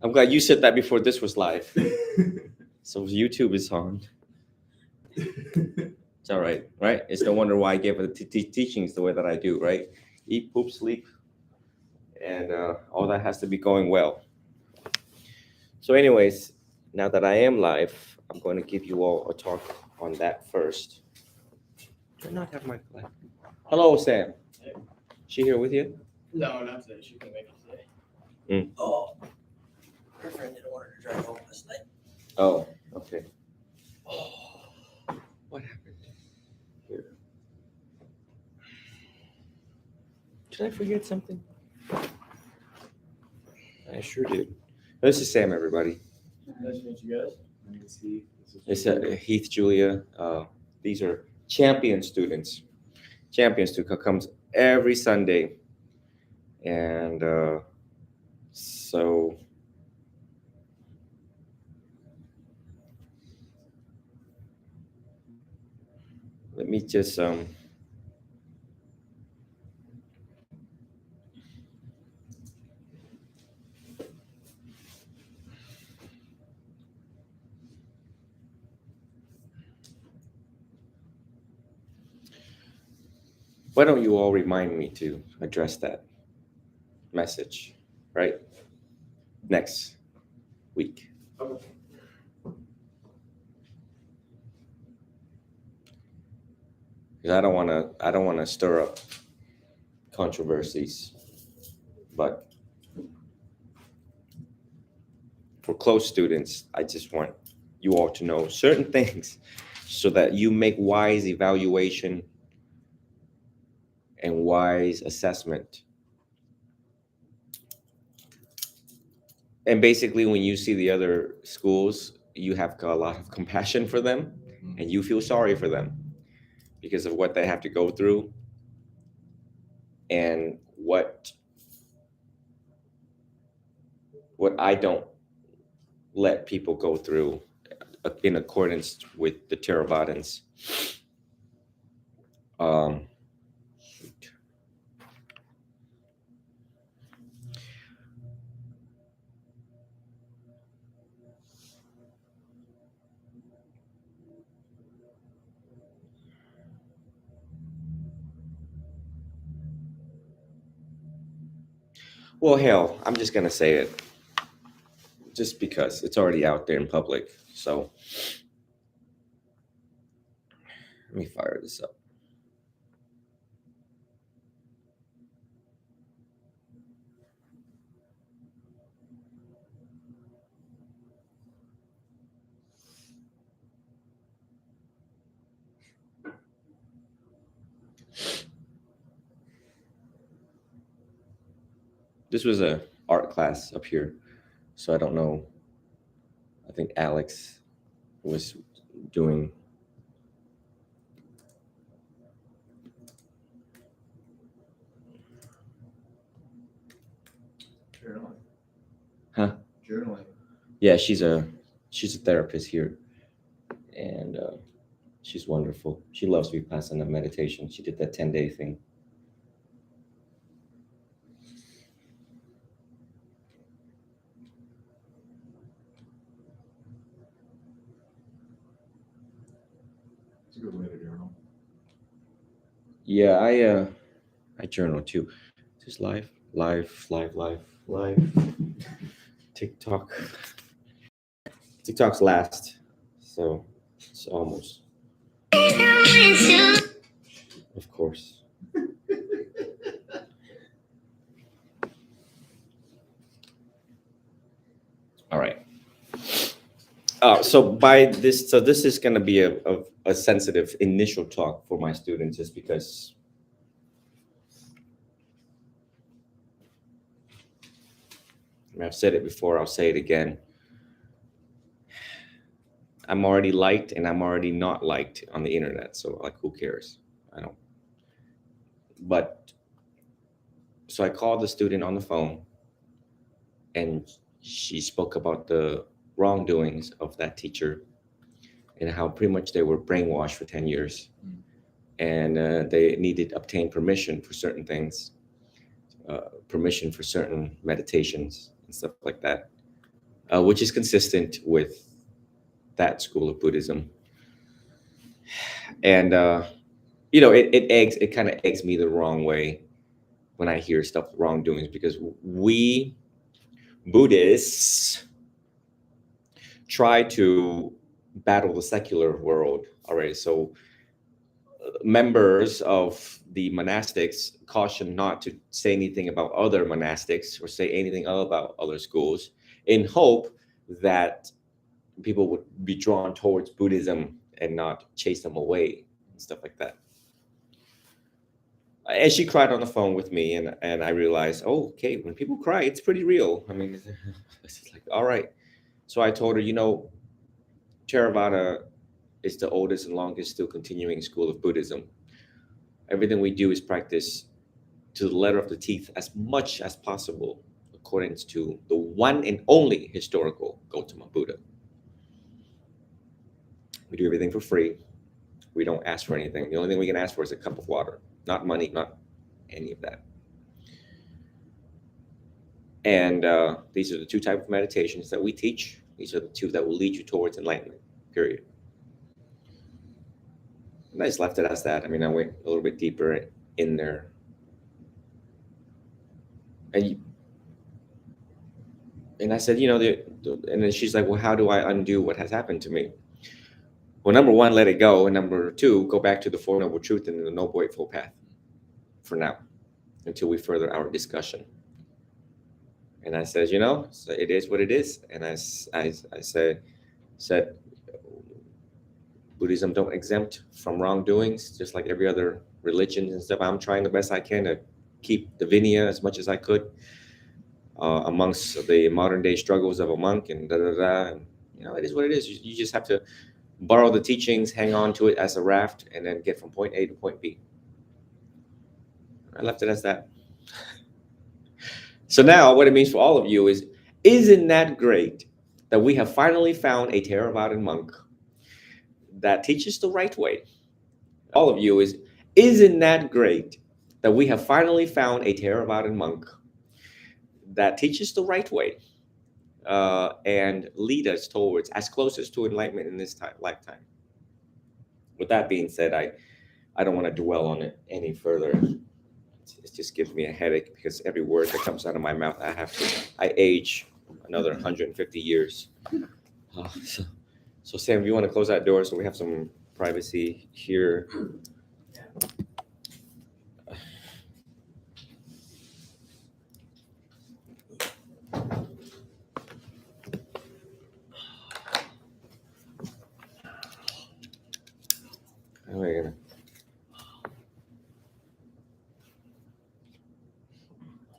I'm glad you said that before this was live. So YouTube is on. It's all right, right? It's no wonder why I gave the teachings the way that I do, right? Eat, poop, sleep, and all that has to be going well. So, anyways, now that I am live, I'm going to give you all a talk on that first. Do I not have my flag? Hello, Sam. Hey. She here with you? No, not today. She couldn't make it today. Oh, her friend didn't want her to drive home last night. Oh, okay. Oh, what happened here? Did I forget something? I sure did. This is Sam, everybody. Nice to meet you guys. My name is Heath. It's Heath, Julia. These are champion students. Champions who comes every Sunday, and so let me just why don't you all remind me to address that message, right? Next week. Okay. Because I don't want to stir up controversies, but for close students, I just want you all to know certain things so that you make wise evaluation and wise assessment. And basically, when you see the other schools, you have a lot of compassion for them and you feel sorry for them because of what they have to go through and what I don't let people go through in accordance with the Theravadins. Shoot. Well, hell, I'm just gonna say it, just because it's already out there in public. So let me fire this up. This was a art class up here, so I don't know. I think Alex was doing. Journaling. Huh? Journaling. Yeah, she's a therapist here, and she's wonderful. She loves Vipassana meditation. She did that 10-day thing. It's a good way to journal. Yeah, I journal too. Just live. TikTok's last, so it's almost. Of course. All right. So this is going to be a sensitive initial talk for my students, just because I've said it before, I'll say it again. I'm already liked and I'm already not liked on the internet, so like, who cares? I don't. But so I called the student on the phone, and she spoke about the wrongdoings of that teacher and how pretty much they were brainwashed for 10 years, and they needed to obtain permission for certain things. permission for certain meditations and stuff like that, which is consistent with that school of Buddhism. And it kind of eggs me the wrong way when I hear stuff wrongdoings, because we Buddhists try to battle the secular world already. So members of the monastics caution not to say anything about other monastics or say anything about other schools, in hope that people would be drawn towards Buddhism and not chase them away and stuff like that. And she cried on the phone with me, and I realized, oh, okay, when people cry, it's pretty real. I mean, it's like, all right. So I told her, Theravada is the oldest and longest still continuing school of Buddhism. Everything we do is practice to the letter of the teeth as much as possible, according to the one and only historical Gautama Buddha. We do everything for free. We don't ask for anything. The only thing we can ask for is a cup of water, not money, not any of that. And these are the two types of meditations that we teach. These are the two that will lead you towards enlightenment, period. And I just left it as that. I mean, I went a little bit deeper in there. And I said, and then she's like, well, how do I undo what has happened to me? Well, number one, let it go. And number two, go back to the Four Noble Truth and the Noble Eightfold Path for now, until we further our discussion. And I said, so it is what it is. And I said, Buddhism don't exempt from wrongdoings, just like every other religion and stuff. I'm trying the best I can to keep the Vinaya as much as I could amongst the modern day struggles of a monk and And, it is what it is. You just have to borrow the teachings, hang on to it as a raft, and then get from point A to point B. I left it as that. So now what it means for all of you is, isn't that great that we have finally found a Theravadan monk that teaches the right way? All of you isn't that great that we have finally found a Theravadan monk that teaches the right way and lead us towards as closest to enlightenment in this lifetime. With that being said, I don't want to dwell on it any further. It just gives me a headache, because every word that comes out of my mouth, I age another 150 years. So Sam, you want to close that door so we have some privacy here? We're gonna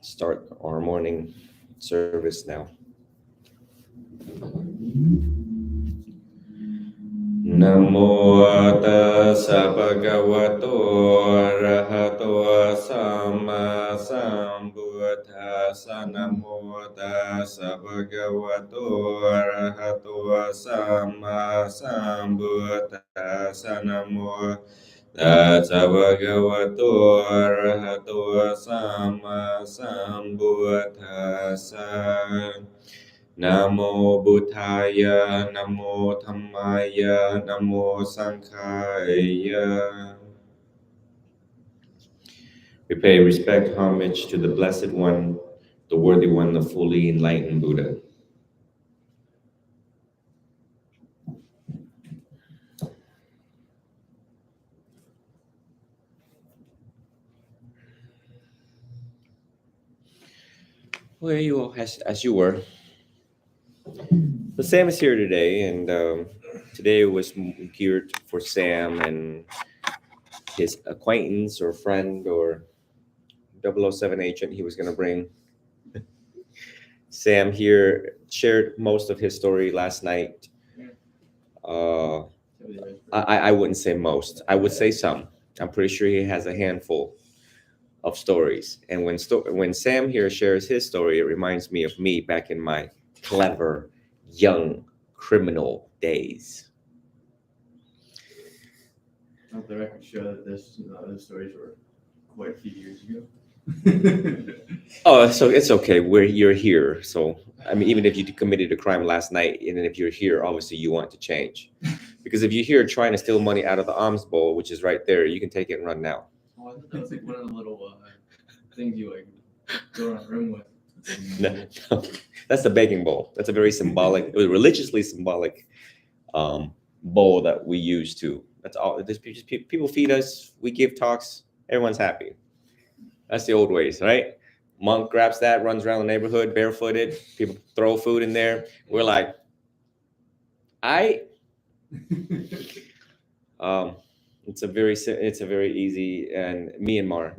start our morning service now. Namo tassa bhagavato arahato samma sambuddhassa. Namo tassa bhagavato arahato samma sambuddhassa. Namo tassa bhagavato arahato samma sambuddhassa. Namo Buddhaya, Namo Dhammaya, Namo Sanghaya. We pay respect, homage to the Blessed One, the Worthy One, the fully enlightened Buddha. Well, you all, as you were. So Sam is here today, and today was geared for Sam and his acquaintance or friend or 007 agent he was going to bring. Sam here shared most of his story last night. I wouldn't say most. I would say some. I'm pretty sure he has a handful of stories. And when Sam here shares his story, it reminds me of me back in my clever, young criminal days. Let the record show that those stories were quite a few years ago. Oh, so it's okay. You're here. So I mean, even if you committed a crime last night, and then if you're here, obviously you want to change. Because if you're here trying to steal money out of the alms bowl, which is right there, you can take it and run now. Oh, I thought that was like one of the little things you like go around the room with. No, no, that's the begging bowl. That's a very symbolic, it was religiously symbolic bowl that we use to. That's all. This just people feed us. We give talks. Everyone's happy. That's the old ways, right? Monk grabs that, runs around the neighborhood barefooted. People throw food in there. We're like, I. It's a very easy, and Myanmar,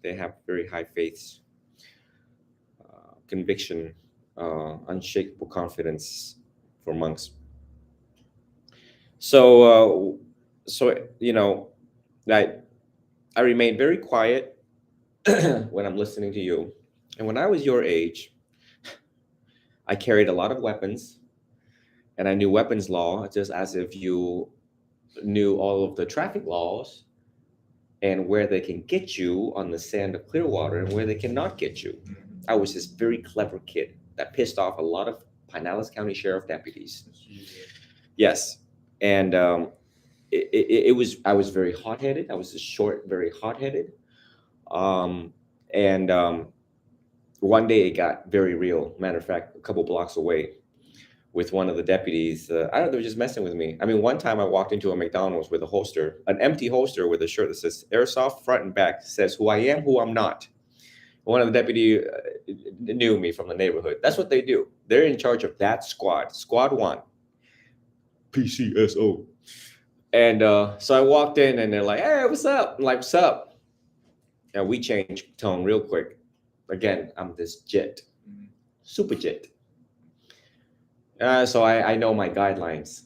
they have very high faiths, conviction, unshakable confidence for monks. So I remain very quiet when I'm listening to you. And when I was your age, I carried a lot of weapons, and I knew weapons law just as if you knew all of the traffic laws and where they can get you on the sand of Clearwater and where they cannot get you. I was this very clever kid that pissed off a lot of Pinellas County Sheriff deputies. Yes, and I was very hot-headed. I was just short, very hot-headed, and one day it got very real. Matter of fact, a couple blocks away, with one of the deputies. I don't know, they were just messing with me. I mean, one time I walked into a McDonald's with a holster, an empty holster with a shirt that says Airsoft front and back, says who I am, who I'm not. One of the deputy knew me from the neighborhood. That's what they do. They're in charge of that squad, Squad 1, PCSO. And so I walked in and they're like, hey, what's up? I'm like, what's up? And we changed tone real quick. Again, I'm this jet, super jet. So I know my guidelines.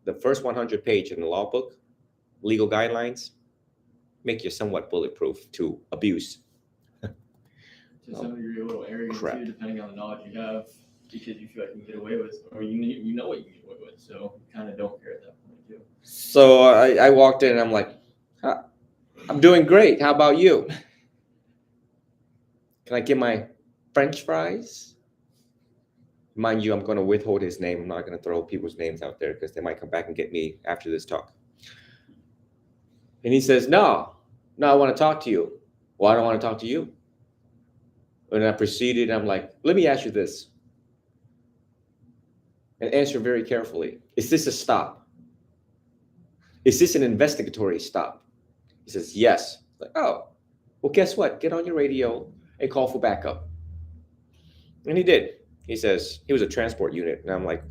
The first 100 page in the law book, legal guidelines, make you somewhat bulletproof to abuse. To some degree, a little arrogant Crap. too, depending on the knowledge you have, because you feel like you can get away with, or you know what you can get away with, so you kind of don't care at that point too. So I walked in and I'm like, I'm doing great. How about you? Can I get my French fries? Mind you, I'm going to withhold his name. I'm not going to throw people's names out there because they might come back and get me after this talk. And he says, no, I want to talk to you. Well, I don't want to talk to you. And I proceeded. I'm like, let me ask you this. And answer very carefully. Is this a stop? Is this an investigatory stop? He says, yes. Like, oh, well, guess what? Get on your radio and call for backup. And he did. He says, he was a transport unit. And I'm like,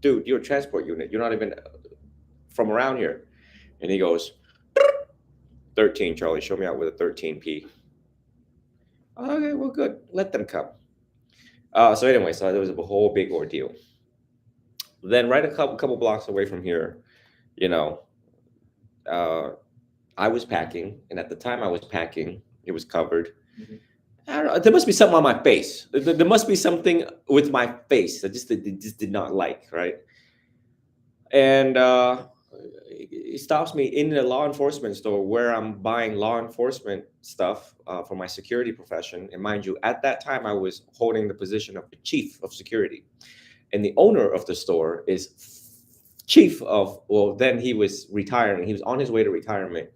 dude, you're a transport unit. You're not even from around here. And he goes, 13, Charlie, show me out with a 13P. Okay, well, good. Let them come. So anyway, so there was a whole big ordeal. Then right a couple blocks away from here, I was packing. And at the time I was packing, it was covered. Mm-hmm. I don't know. There must be something on my face. There must be something with my face that just did not like, right? And he stops me in the law enforcement store where I'm buying law enforcement stuff for my security profession. And mind you, at that time, I was holding the position of the chief of security. And the owner of the store is chief of, well, then he was retiring. He was on his way to retirement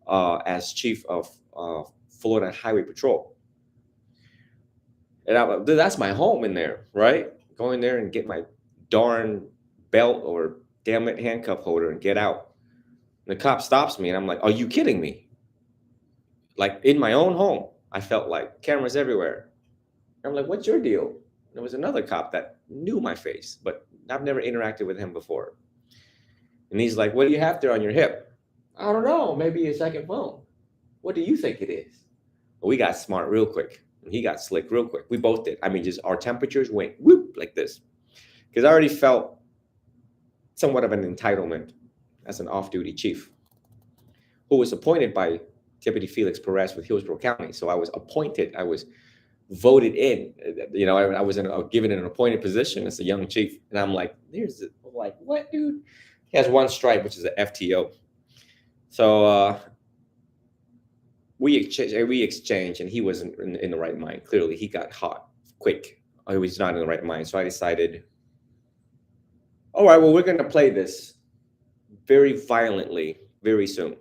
as chief of Florida Highway Patrol. And that's my home in there, right? Go in there and get my darn belt or damn it handcuff holder and get out. And the cop stops me and I'm like, are you kidding me? Like in my own home, I felt like cameras everywhere. And I'm like, what's your deal? And there was another cop that knew my face, but I've never interacted with him before. And he's like, what do you have there on your hip? I don't know, maybe a second phone. What do you think it is? Well, we got smart real quick. And he got slick real quick. We both did. I mean, just our temperatures went whoop like this. Because I already felt somewhat of an entitlement as an off-duty chief who was appointed by Deputy Felix Perez with Hillsborough County. So I was appointed. I was voted in. I was given an appointed position as a young chief. And I'm like, what, dude? He has one stripe, which is an FTO. So we exchanged, and he wasn't in the right mind. Clearly, he got hot quick. He was not in the right mind. So I decided, all right, well, we're going to play this very violently very soon.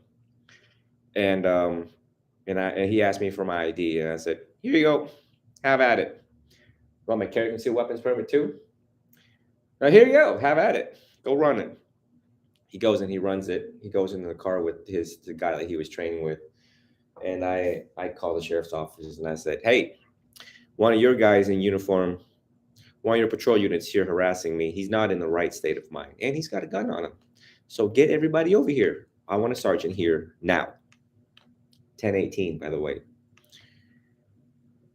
And and he asked me for my ID, and I said, here you go, have at it. Want my carry concealed weapons permit too? Now here you go, have at it. Go run it. He goes and he runs it. He goes into the car with the guy that he was training with. And I called the sheriff's office and I said, hey, one of your guys in uniform, one of your patrol units here harassing me. He's not in the right state of mind. And he's got a gun on him. So get everybody over here. I want a sergeant here now. 10:18, by the way.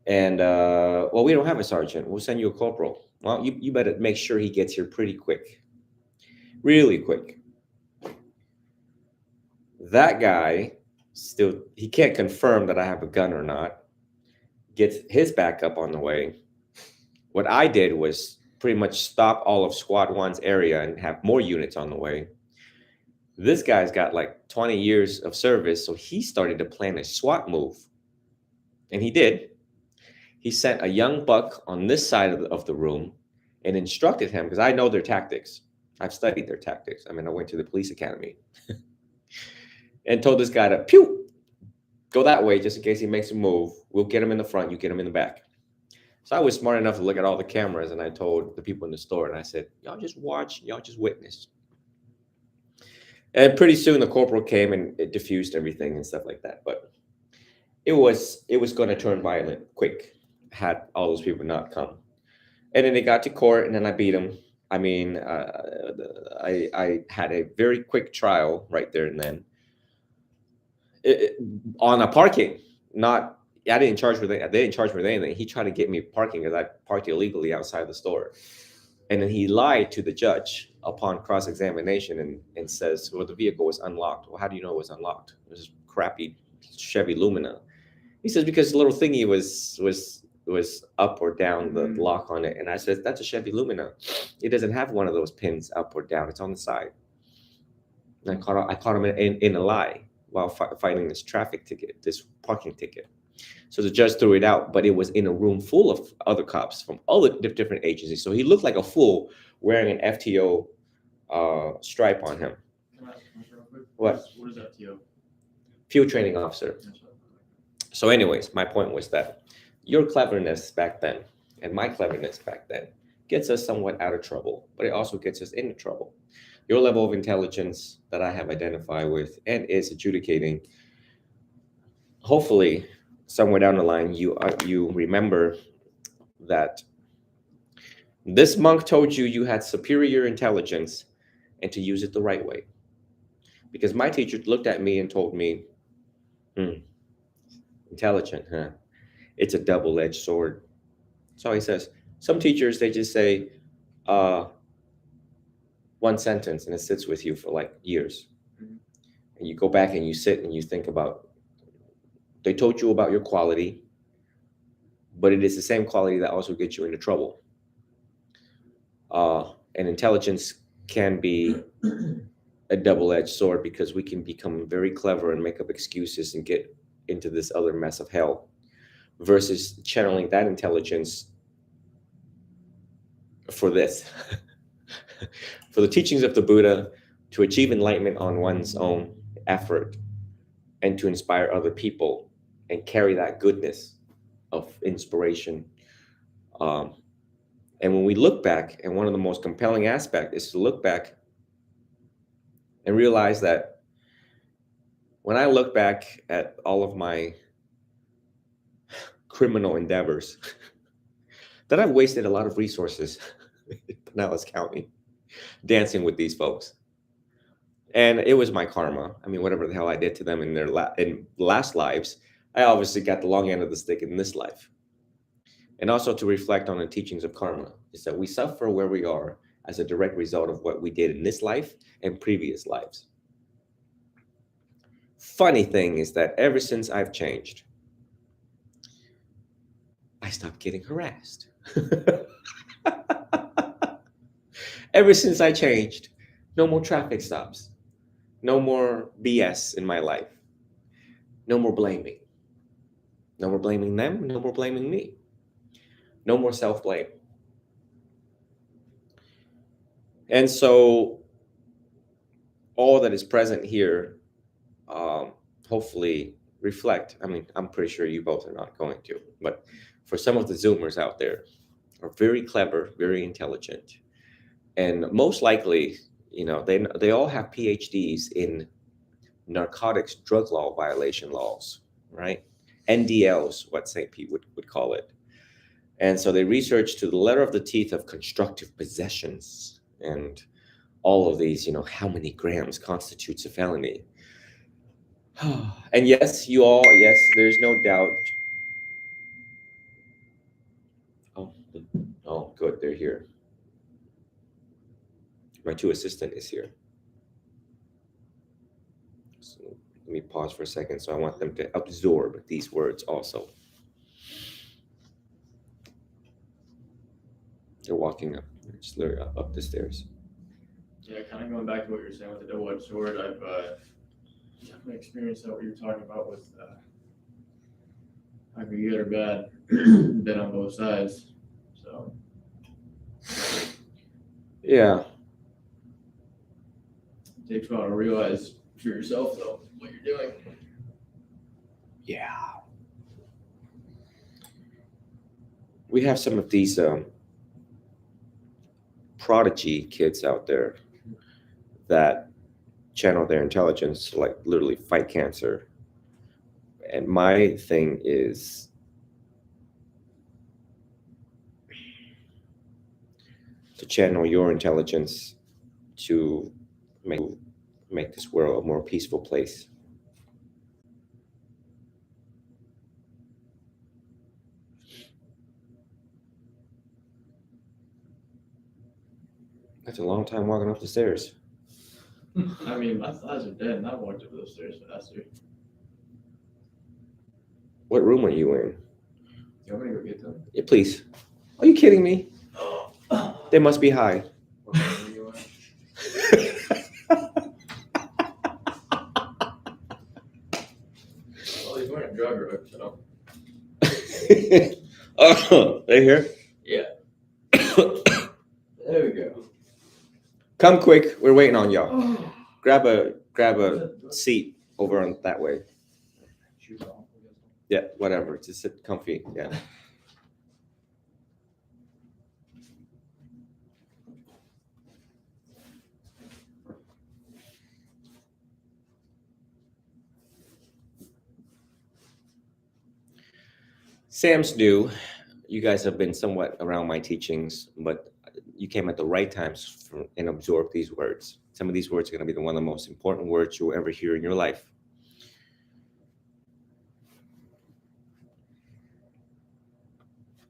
And well, we don't have a sergeant. We'll send you a corporal. Well, you better make sure he gets here pretty quick. Really quick. That guy still, he can't confirm that I have a gun or not. Gets his backup on the way. What I did was pretty much stop all of Squad 1's area and have more units on the way. This guy's got like 20 years of service, so he started to plan a SWAT move. And he did. He sent a young buck on this side of the room and instructed him, because I know their tactics. I've studied their tactics. I mean, I went to the police academy. And told this guy to, pew, go that way just in case he makes a move. We'll get him in the front, you get him in the back. So I was smart enough to look at all the cameras, and I told the people in the store, and I said, y'all just watch, y'all just witness. And pretty soon the corporal came and it diffused everything and stuff like that. But it was going to turn violent quick had all those people not come. And then they got to court, and then I beat them. I mean, I had a very quick trial right there and then. On a parking, not, I didn't charge with it. They didn't charge me with anything. He tried to get me parking because I parked illegally outside the store. And then he lied to the judge upon cross-examination and says, well, the vehicle was unlocked. Well, how do you know it was unlocked? It was a crappy Chevy Lumina. He says, because the little thingy was up or down, the lock on it. And I said, that's a Chevy Lumina. It doesn't have one of those pins up or down. It's on the side. And I caught him in a lie while fighting this traffic ticket, this parking ticket. So the judge threw it out, but it was in a room full of other cops from all the different agencies. So he looked like a fool wearing an FTO stripe on him. Can I ask a question real quick? What? What is FTO? Field training officer. So anyways, my point was that your cleverness back then and my cleverness back then gets us somewhat out of trouble, but it also gets us into trouble. Your level of intelligence that I have identified with and is adjudicating, hopefully somewhere down the line, you remember that this monk told you had superior intelligence and to use it the right way. Because my teacher looked at me and told me, intelligent, huh? It's a double-edged sword. So he says, some teachers, they just say one sentence and it sits with you for like years. And you go back and you sit and you think about, they told you about your quality, but it is the same quality that also gets you into trouble. And intelligence can be a double-edged sword because we can become very clever and make up excuses and get into this other mess of hell versus channeling that intelligence for this, for the teachings of the Buddha, to achieve enlightenment on one's own effort and to inspire other people and carry that goodness of inspiration. And when we look back, and one of the most compelling aspects is to look back and realize that when I look back at all of my criminal endeavors, that I've wasted a lot of resources in Pinellas County dancing with these folks. And it was my karma. I mean, whatever the hell I did to them in their last lives, I obviously got the long end of the stick in this life. And also to reflect on the teachings of karma is that we suffer where we are as a direct result of what we did in this life and previous lives. Funny thing is that ever since I've changed, I stopped getting harassed. Ever since I changed, no more traffic stops, no more BS in my life, no more blaming. No more blaming them, no more blaming me. No more self-blame. And so all that is present here, um, hopefully reflect. I mean, I'm pretty sure you both are not going to, but for some of the Zoomers out there are very clever, very intelligent, and most likely, they all have PhDs in narcotics drug law violation laws, right? NDLs, what St. Pete would call it. And so they research to the letter of the teeth of constructive possessions and all of these, how many grams constitutes a felony. And yes, yes, there's no doubt. Oh, oh, good, they're here. My two assistant is here. So let me pause for a second. So I want them to absorb these words also. They're walking up, just literally up the stairs. Yeah, kind of going back to what you're saying with the double-edged sword, I've definitely experienced that what you're talking about with either good or bad, been on both sides. So Yeah. it takes a while to realize for yourself though what you're doing. Yeah. We have some of these prodigy kids out there that channel their intelligence to like literally fight cancer. And my thing is to channel your intelligence to make this world a more peaceful place. That's a long time walking up the stairs. I mean, my thighs are dead, and I walked up those stairs faster. What room are you in? You want me to go get them? Yeah, please. Are you kidding me? They must be high. What room are you Well, he's wearing a drug rug, so. Oh, they here? Yeah. There we go. Come quick. We're waiting on y'all. Grab a seat over on that way. Shoes off, I guess. Yeah, whatever. Just sit comfy. Yeah. Sam's new. You guys have been somewhat around my teachings, but you came at the right times and absorbed these words. Some of these words are going to be one of the most important words you'll ever hear in your life.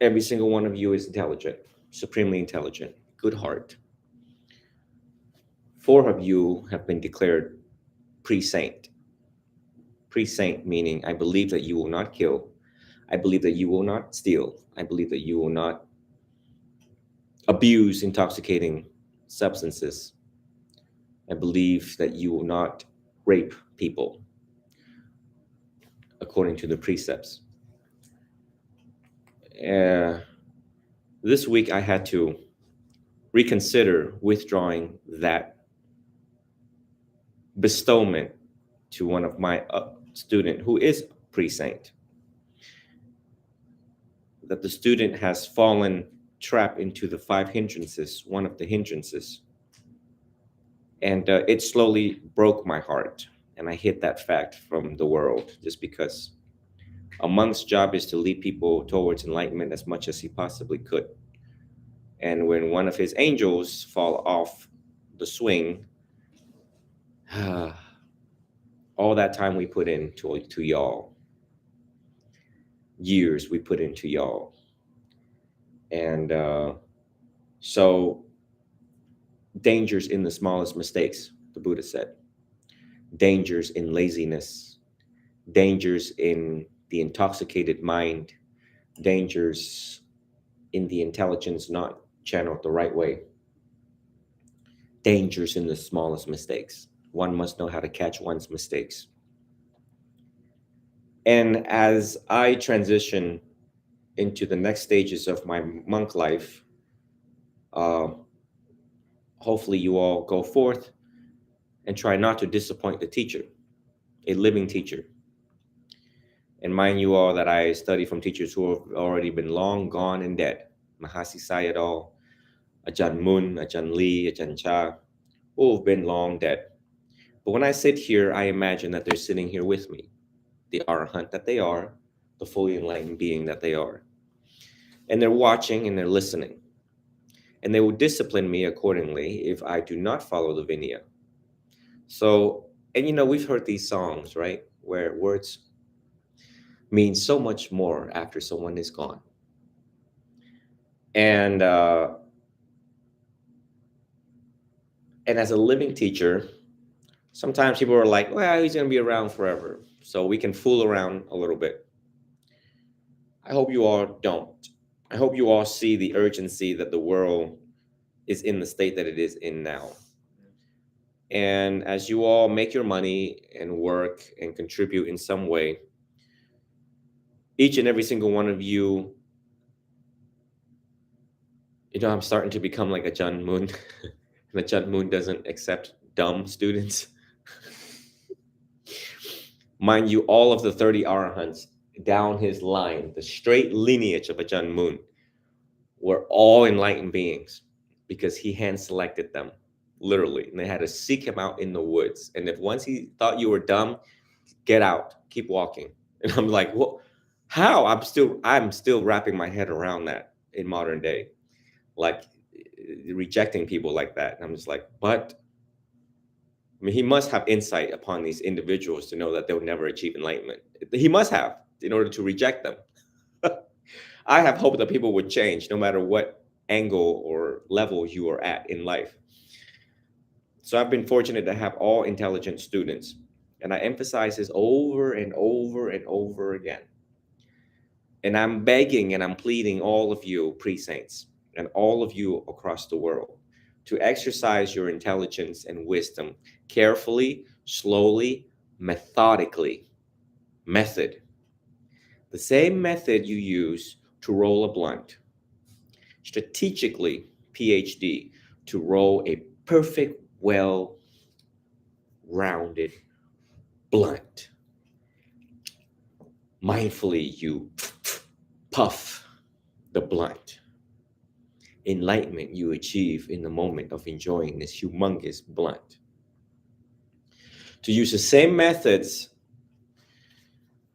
Every single one of you is intelligent, supremely intelligent, good heart. 4 of you have been declared pre-saint. Pre-saint meaning I believe that you will not kill. I believe that you will not steal. I believe that you will not abuse intoxicating substances. I believe that you will not rape people according to the precepts. This week I had to reconsider withdrawing that bestowment to one of my student who is pre-saint. That the student has fallen trapped into the 5 hindrances, one of the hindrances. And it slowly broke my heart. And I hid that fact from the world just because a monk's job is to lead people towards enlightenment as much as he possibly could. And when one of his angels fall off the swing, all that time we put into y'all, years we put into y'all. And so dangers in the smallest mistakes, the Buddha said. Dangers in laziness, dangers in the intoxicated mind, dangers in the intelligence not channeled the right way, dangers in the smallest mistakes. One must know how to catch one's mistakes. And as I transition into the next stages of my monk life, uh, hopefully you all go forth and try not to disappoint the teacher, a living teacher. And mind you all that I study from teachers who have already been long gone and dead. Mahasi Sayadaw, Ajahn Mun, Ajahn Lee, Ajahn Cha, who have been long dead. But when I sit here, I imagine that they're sitting here with me, the arahant that they are, the fully enlightened being that they are. And they're watching and they're listening. And they will discipline me accordingly if I do not follow the Vinaya. So, and we've heard these songs, right? Where words mean so much more after someone is gone. And as a living teacher, sometimes people are like, well, he's going to be around forever. So we can fool around a little bit. I hope you all don't. I hope you all see the urgency that the world is in the state that it is in now. And as you all make your money and work and contribute in some way, each and every single one of you, I'm starting to become like a Ajahn Mun. And Ajahn Mun doesn't accept dumb students. Mind you, all of the 30 arahants down his line, the straight lineage of Ajahn Mun, were all enlightened beings because he hand selected them, literally. And they had to seek him out in the woods. And if once he thought you were dumb, get out, keep walking. And I'm like, well, how? I'm still wrapping my head around that in modern day, like rejecting people like that. And I'm just like, but I mean, he must have insight upon these individuals to know that they'll never achieve enlightenment. He must have in order to reject them. I have hope that people would change no matter what angle or level you are at in life. So I've been fortunate to have all intelligent students. And I emphasize this over and over and over again. And I'm begging and I'm pleading all of you pre-saints and all of you across the world to exercise your intelligence and wisdom carefully, slowly, methodically. Method. The same method you use to roll a blunt. Strategically, PhD, to roll a perfect, well-rounded blunt. Mindfully, you puff the blunt. Enlightenment you achieve in the moment of enjoying this humongous blunt. To use the same methods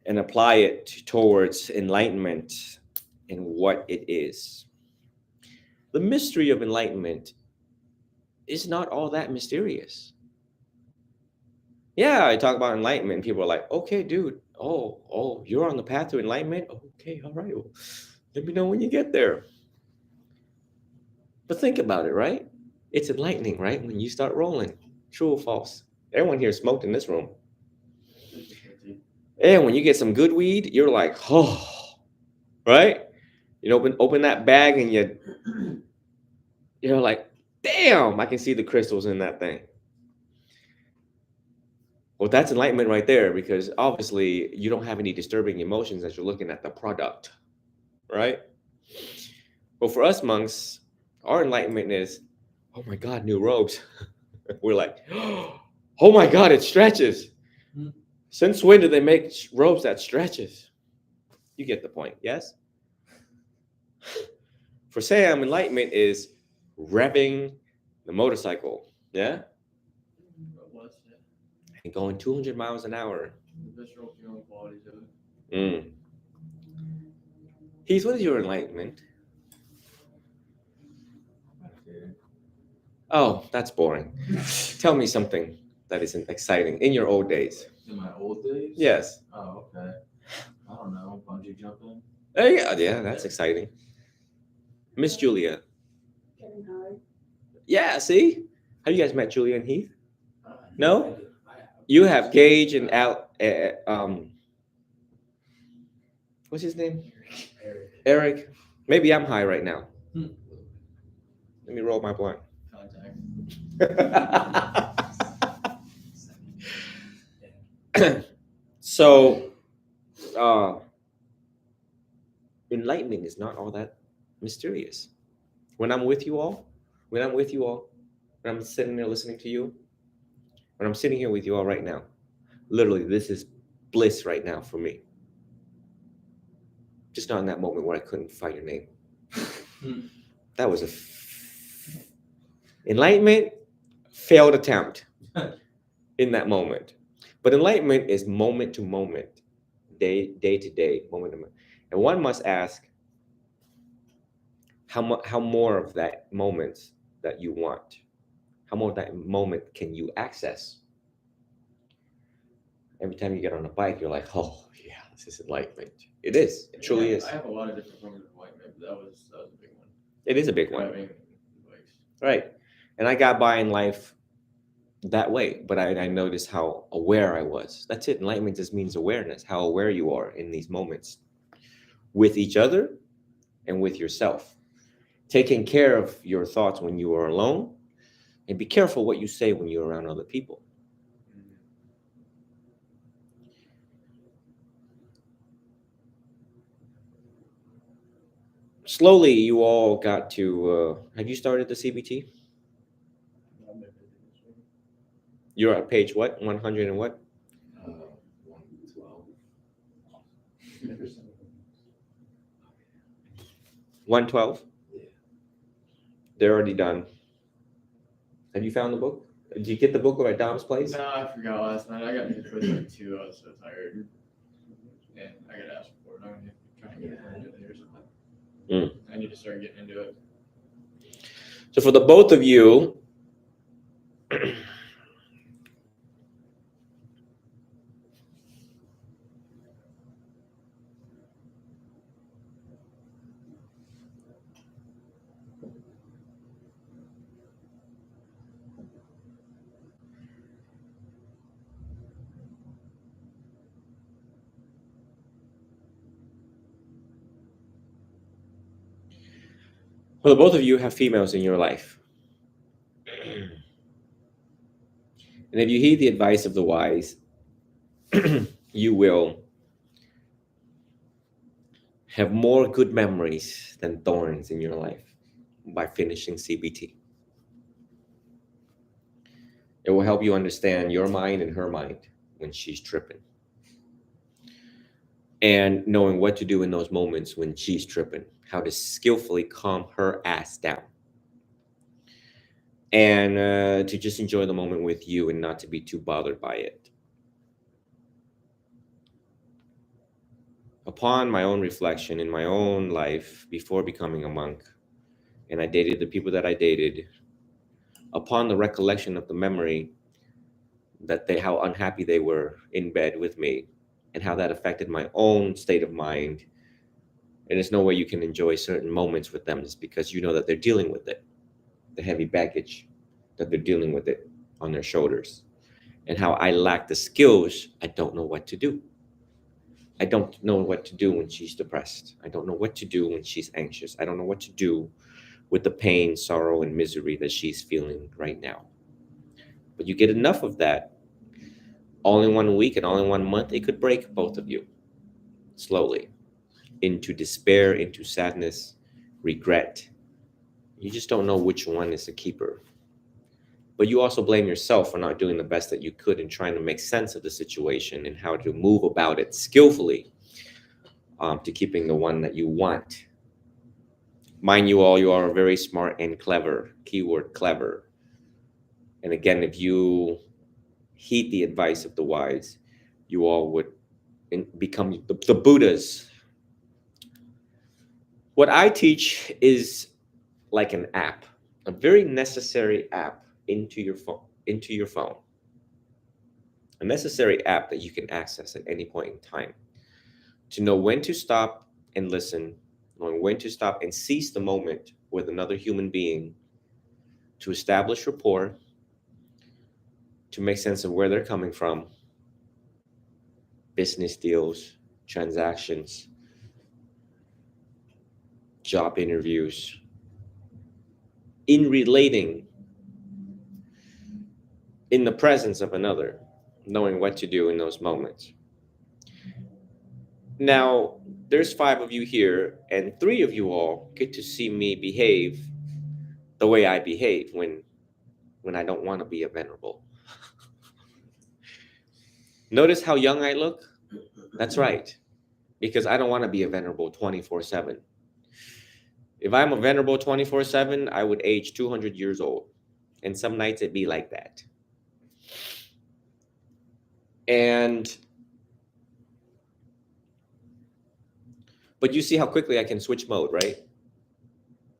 and apply it towards enlightenment and what it is. The mystery of enlightenment is not all that mysterious. Yeah, I talk about enlightenment. People are like, okay, dude, oh, you're on the path to enlightenment? Okay, all right. Well, let me know when you get there. But think about it, right? It's enlightening, right? When you start rolling. True or false? Everyone here smoked in this room. And when you get some good weed, you're like, oh, right? You open that bag and you're like, damn, I can see the crystals in that thing. Well, that's enlightenment right there, because obviously you don't have any disturbing emotions as you're looking at the product, right? But for us monks, our enlightenment is, oh my God, new robes. We're like, oh my God, it stretches. Since when do they make robes that stretches? You get the point, yes? For Sam, enlightenment is revving the motorcycle, yeah? And going 200 miles an hour. Heath, what is your enlightenment? Oh, that's boring. Tell me something that isn't exciting in your old days. In my old days? Yes. Oh, okay. I don't know. Bungee jumping? Yeah, that's exciting. Miss Julia. Getting high. Yeah, see? Have you guys met Julia and Heath? No? I have. You have Gage and Al. What's his name? Eric. Maybe I'm high right now. Let me roll my blunt. Contact. So enlightenment is not all that mysterious. When I'm with you all, when I'm with you all, when I'm sitting there listening to you, when I'm sitting here with you all right now, literally, this is bliss right now for me. Just not in that moment where I couldn't find your name. That was enlightenment, failed attempt in that moment. But enlightenment is moment to moment, day to day, moment to moment. And one must ask, how more of that moment that you want? How more of that moment can you access? Every time you get on a bike, you're like, oh yeah, this is enlightenment. It is. It truly is. I have a lot of different forms of enlightenment, but that was a big one. It is a big one. Driving bikes. Right. And I got by in life that way, but I noticed how aware I was. That's it. Enlightenment just means awareness, how aware you are in these moments with each other and with yourself. Taking care of your thoughts when you are alone, and be careful what you say when you're around other people. Slowly, you all got to. Have you started the CBT? You're at page what? 100 and what? 112. 112? Yeah. They're already done. Have you found the book? Did you get the book at Dom's place? No, I forgot last night. I got hit with like 2. I was so tired. And I got asked for it. I'm going to try and get into it or something. I need to start getting into it. So for the both of you, have females in your life. And if you heed the advice of the wise, you will have more good memories than thorns in your life by finishing CBT. It will help you understand your mind and her mind when she's tripping. And knowing what to do in those moments when she's tripping, how to skillfully calm her ass down. And to just enjoy the moment with you and not to be too bothered by it. Upon my own reflection in my own life before becoming a monk, and I dated the people that I dated, upon the recollection of the memory that how unhappy they were in bed with me and how that affected my own state of mind. And there's no way you can enjoy certain moments with them just because you know that they're dealing with it, the heavy baggage that they're dealing with it on their shoulders, and how I lack the skills. I don't know what to do. I don't know what to do when she's depressed. I don't know what to do when she's anxious. I don't know what to do with the pain, sorrow, and misery that she's feeling right now. But you get enough of that, all in 1 week and all in 1 month, it could break both of you slowly into despair, into sadness, regret. You just don't know which one is the keeper. But you also blame yourself for not doing the best that you could in trying to make sense of the situation and how to move about it skillfully to keeping the one that you want. Mind you all, you are very smart and clever. Keyword clever. And again, if you heed the advice of the wise, you all would become the Buddhas. What I teach is like an app, a very necessary app into your phone. A necessary app that you can access at any point in time to know when to stop and listen, knowing when to stop and seize the moment with another human being, to establish rapport, to make sense of where they're coming from, business deals, transactions, job interviews, in relating in the presence of another, knowing what to do in those moments. Now, there's 5 of you here, and 3 of you all get to see me behave the way I behave when I don't want to be a venerable. Notice how young I look? That's right, because I don't want to be a venerable 24/7. If I'm a venerable 24/7, I would age 200 years old. And some nights it'd be like that. And but you see how quickly I can switch mode, right?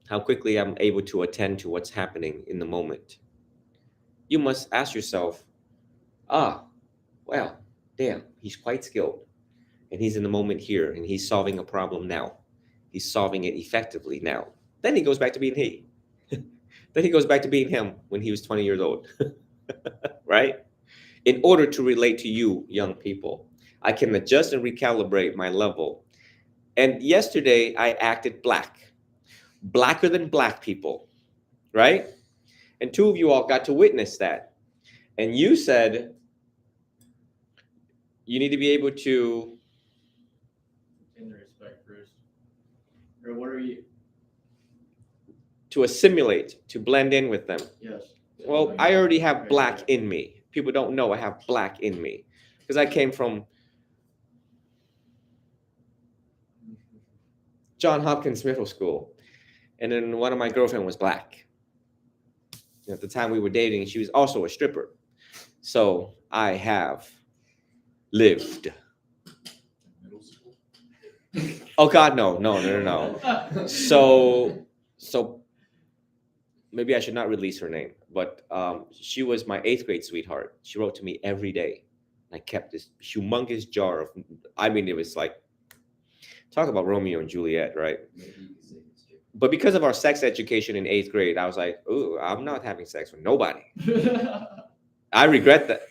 How quickly I'm able to attend to what's happening in the moment. You must ask yourself, well, damn, he's quite skilled. And he's in the moment here, and he's solving a problem now. He's solving it effectively now. Then he goes back to being he. Then he goes back to being him when he was 20 years old. Right? In order to relate to you, young people, I can adjust and recalibrate my level. And yesterday I acted blacker than black people, right? And 2 of you all got to witness that. And you said you need to be able to In the respect first. Or what are you? assimilate, to blend in with them. Yes. Well, I already have black in me. People don't know I have black in me because I came from John Hopkins Middle School, and then one of my girlfriend was black. At the time we were dating, she was also a stripper. So I have lived. Middle school. Oh God, no. So maybe I should not release her name, but she was my 8th grade sweetheart. She wrote to me every day. I kept this humongous jar of, I mean, it was like, talk about Romeo and Juliet, right? Maybe you can say it's different. But because of our sex education in 8th grade, I was like, ooh, I'm not having sex with nobody. I regret that.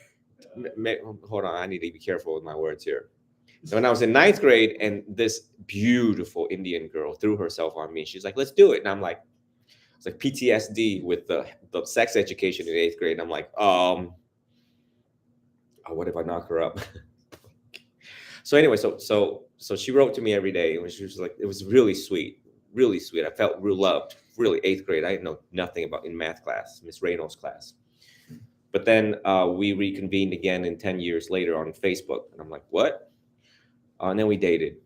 Hold on, I need to be careful with my words here. So when I was in 9th grade, and this beautiful Indian girl threw herself on me, she's like, let's do it. And I'm like, it's like PTSD with the sex education in 8th grade. And I'm like, what if I knock her up? So anyway, so she wrote to me every day, and she was like, it was really sweet, really sweet. I felt real loved. Really, 8th grade, I didn't know nothing about in math class, Miss Reynolds' class. But then we reconvened again, and 10 years later on Facebook, and I'm like, what? And then we dated.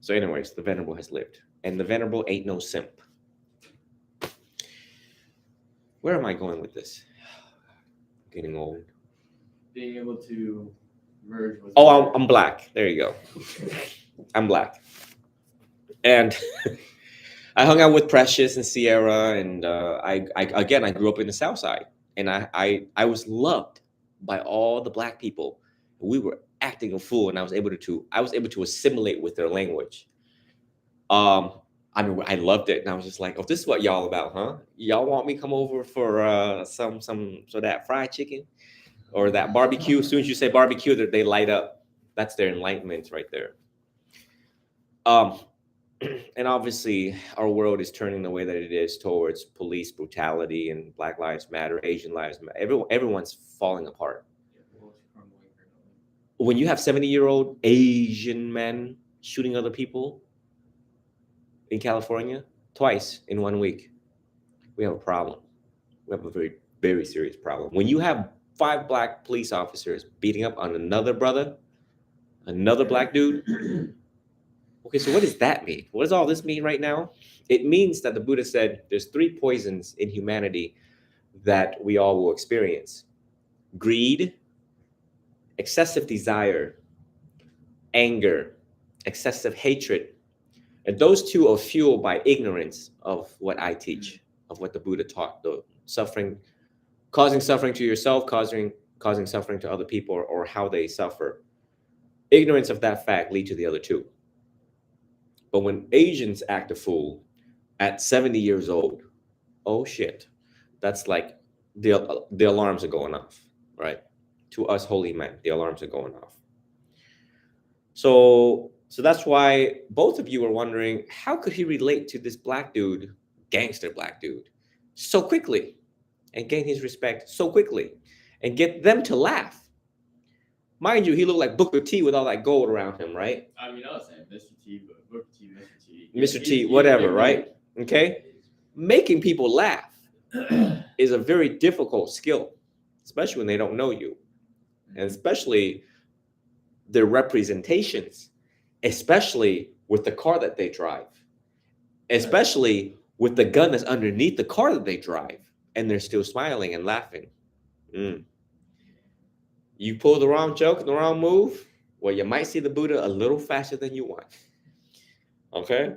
So anyways, the venerable has lived, and the venerable ain't no simp. Where am I going with this? Getting old. Being able to merge with. Oh, I'm black. There you go. I'm black. And I hung out with Precious and Sierra, and I grew up in the South Side, and I was loved by all the black people. We were acting a fool, and I was able to assimilate with their language. I mean, I loved it, and I was just like, "Oh, this is what y'all about, huh? Y'all want me come over for that fried chicken or that barbecue?" As soon as you say barbecue, they light up. That's their enlightenment right there. And obviously, our world is turning the way that it is towards police brutality and Black Lives Matter, Asian Lives Matter. Everyone's falling apart. When you have 70-year-old Asian men shooting other people in California twice in 1 week, we have a problem. We have a very, very serious problem. When you have 5 black police officers beating up on another brother, another black dude, okay, so what does that mean? What does all this mean right now? It means that the Buddha said there's 3 poisons in humanity that we all will experience: greed, excessive desire, anger, excessive hatred. And those 2 are fueled by ignorance of what I teach, of what the Buddha taught. The suffering, causing suffering to yourself, causing suffering to other people, or how they suffer. Ignorance of that fact lead to the other 2. But when Asians act a fool at 70 years old, oh shit, that's like the alarms are going off, right? To us holy men, the alarms are going off. So that's why both of you are wondering, how could he relate to this black dude, gangster black dude, so quickly and gain his respect so quickly and get them to laugh? Mind you, he looked like Booker T with all that gold around him, right? I mean, I was saying Mr. T, but Booker T, Mr. T. Mr. T, whatever, right? Okay? Making people laugh is a very difficult skill, especially when they don't know you, and especially their representations, especially with the car that they drive, especially with the gun that's underneath the car that they drive, and they're still smiling and laughing. You pull the wrong joke, the wrong move, well, you might see the Buddha a little faster than you want. Okay?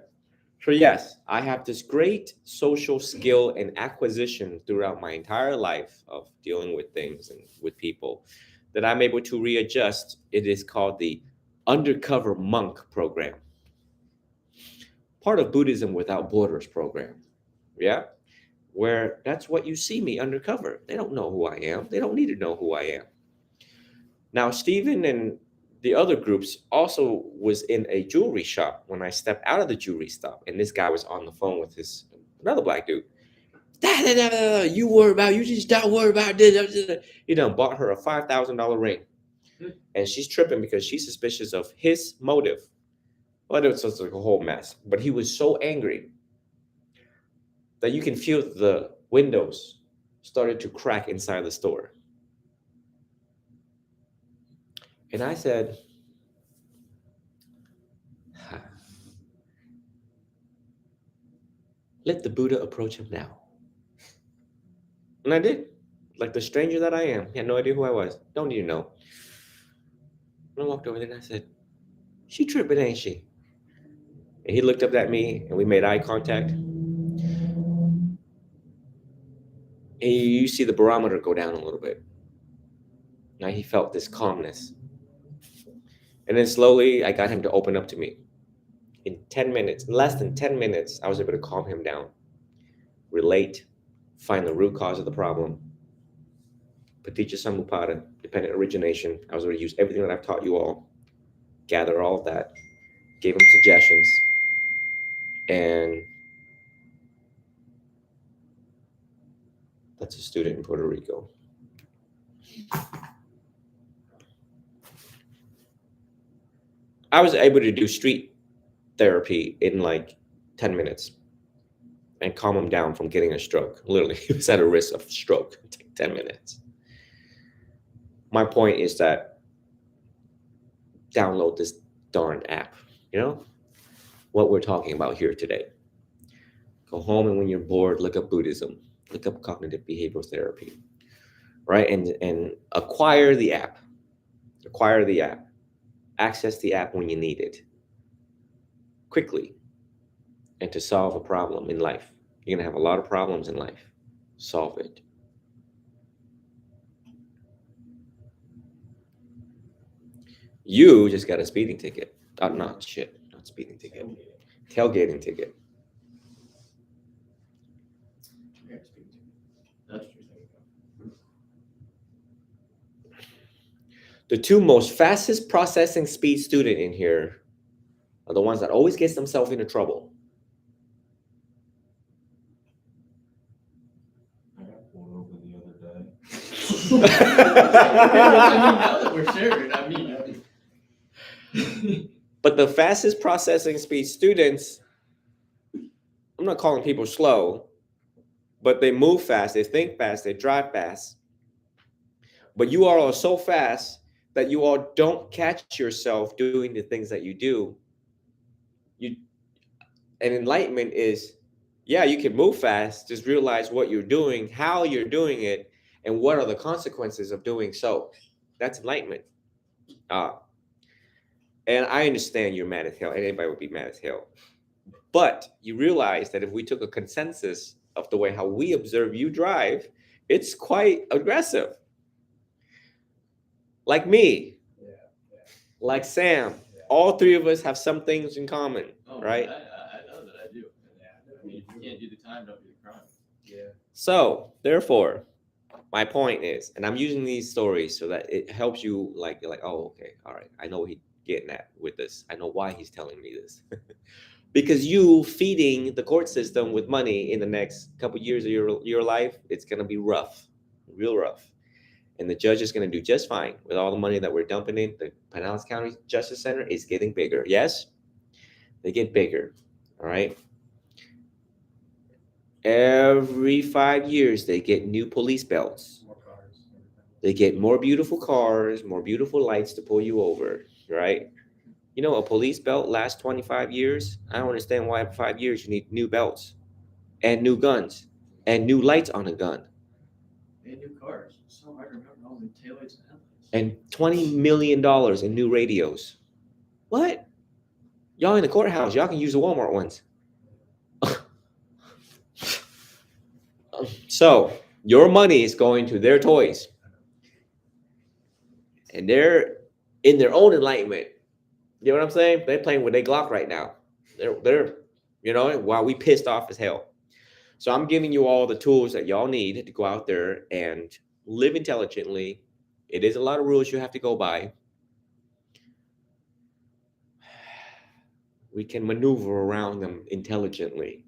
So yes, I have this great social skill and acquisition throughout my entire life of dealing with things and with people that I'm able to readjust. It is called the Undercover Monk Program. Part of Buddhism Without Borders program. Yeah? Where that's what you see me undercover. They don't know who I am. They don't need to know who I am. Now, Stephen and the other groups also was in a jewelry shop when I stepped out of the jewelry shop, and this guy was on the phone with another black dude. You worry about, you just don't worry about this. You know, bought her a $5,000 ring, and she's tripping because she's suspicious of his motive. Well, it was just like a whole mess. But he was so angry that you can feel the windows started to crack inside the store. And I said, let the Buddha approach him now. And I did. Like the stranger that I am. He had no idea who I was. Don't need to know. And I walked over there and I said, she tripping, ain't she? And he looked up at me and we made eye contact. And you see the barometer go down a little bit. Now he felt this calmness. And then slowly I got him to open up to me. In 10 minutes, less than 10 minutes, I was able to calm him down, relate, find the root cause of the problem. Paticca Samuppada, dependent origination. I was able to use everything that I've taught you all, gather all of that, gave him suggestions, and that's a student in Puerto Rico. I was able to do street therapy in like 10 minutes and calm him down from getting a stroke. Literally, he was at a risk of stroke. It took 10 minutes. My point is that download this darn app, you know, what we're talking about here today. Go home, and when you're bored, look up Buddhism, look up cognitive behavioral therapy, right? And acquire the app, access the app when you need it quickly, and to solve a problem in life. You're going to have a lot of problems in life. Solve it. You just got a speeding ticket. Not speeding ticket. Tailgating ticket. That's true. The two most fastest processing speed student in here are the ones that always gets themselves into trouble. I got pulled over the other day. I mean, now that we're sharing, I mean. But the fastest processing speed students, I'm not calling people slow, but they move fast, they think fast, they drive fast. But you all are so fast that you all don't catch yourself doing the things that you do. And enlightenment is, yeah, you can move fast, just realize what you're doing, how you're doing it, and what are the consequences of doing so. That's enlightenment. And I understand you're mad as hell. Anybody would be mad as hell. But you realize that if we took a consensus of the way how we observe you drive, it's quite aggressive. Like me, like Sam, all three of us have some things in common, right? I know that I do. I mean, if you can't do the time, don't do the crime. Yeah. So, therefore, my point is, and I'm using these stories so that it helps you, like, you're like, oh, okay, all right, I know what he's getting at with this. I know why he's telling me this. Because you feeding the court system with money in the next couple years of your life, it's going to be rough, real rough. And the judge is going to do just fine with all the money that we're dumping in. The Pinellas County Justice Center is getting bigger. Yes, they get bigger. All right. Every 5 years, they get new police belts. More cars, everything. They get more beautiful cars, more beautiful lights to pull you over. Right. You know, a police belt lasts 25 years. I don't understand why every 5 years you need new belts and new guns and new lights on a gun And new cars. So I remember all the taillights and headlights. and $20 million in new radios. What? Y'all in the courthouse, y'all can use the Walmart ones. So your money is going to their toys. And they're in their own enlightenment. You know what I'm saying? They're playing with their Glock right now. They're while we pissed off as hell. So I'm giving you all the tools that y'all need to go out there and live intelligently. It is a lot of rules you have to go by. We can maneuver around them intelligently,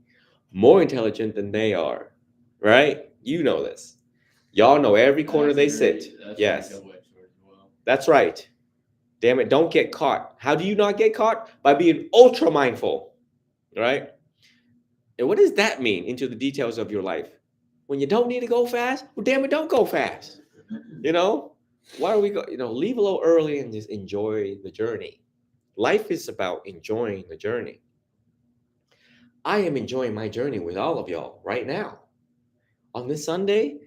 more intelligent than they are, right? You know this. Y'all know every corner they sit. Yes, that's right. Damn it, don't get caught. How do you not get caught? By being ultra mindful, right? And what does that mean into the details of your life? When you don't need to go fast, well, damn it, don't go fast. Why do we go? Leave a little early and just enjoy the journey. Life is about enjoying the journey. I am enjoying my journey with all of y'all right now. On this Sunday,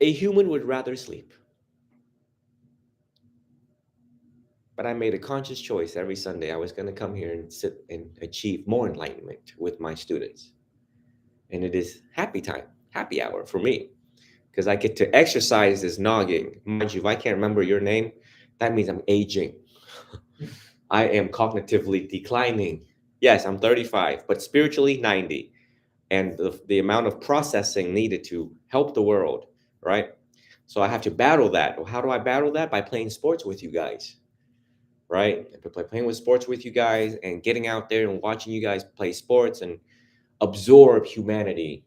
a human would rather sleep. But I made a conscious choice every Sunday. I was going to come here and sit and achieve more enlightenment with my students. And it is happy time, happy hour for me, because I get to exercise this noggin. Mind you, if I can't remember your name, that means I'm aging. I am cognitively declining. Yes, I'm 35, but spiritually 90. And the amount of processing needed to help the world, right? So I have to battle that. Well, how do I battle that? By playing sports with you guys, right? By playing with sports with you guys and getting out there and watching you guys play sports and absorb humanity,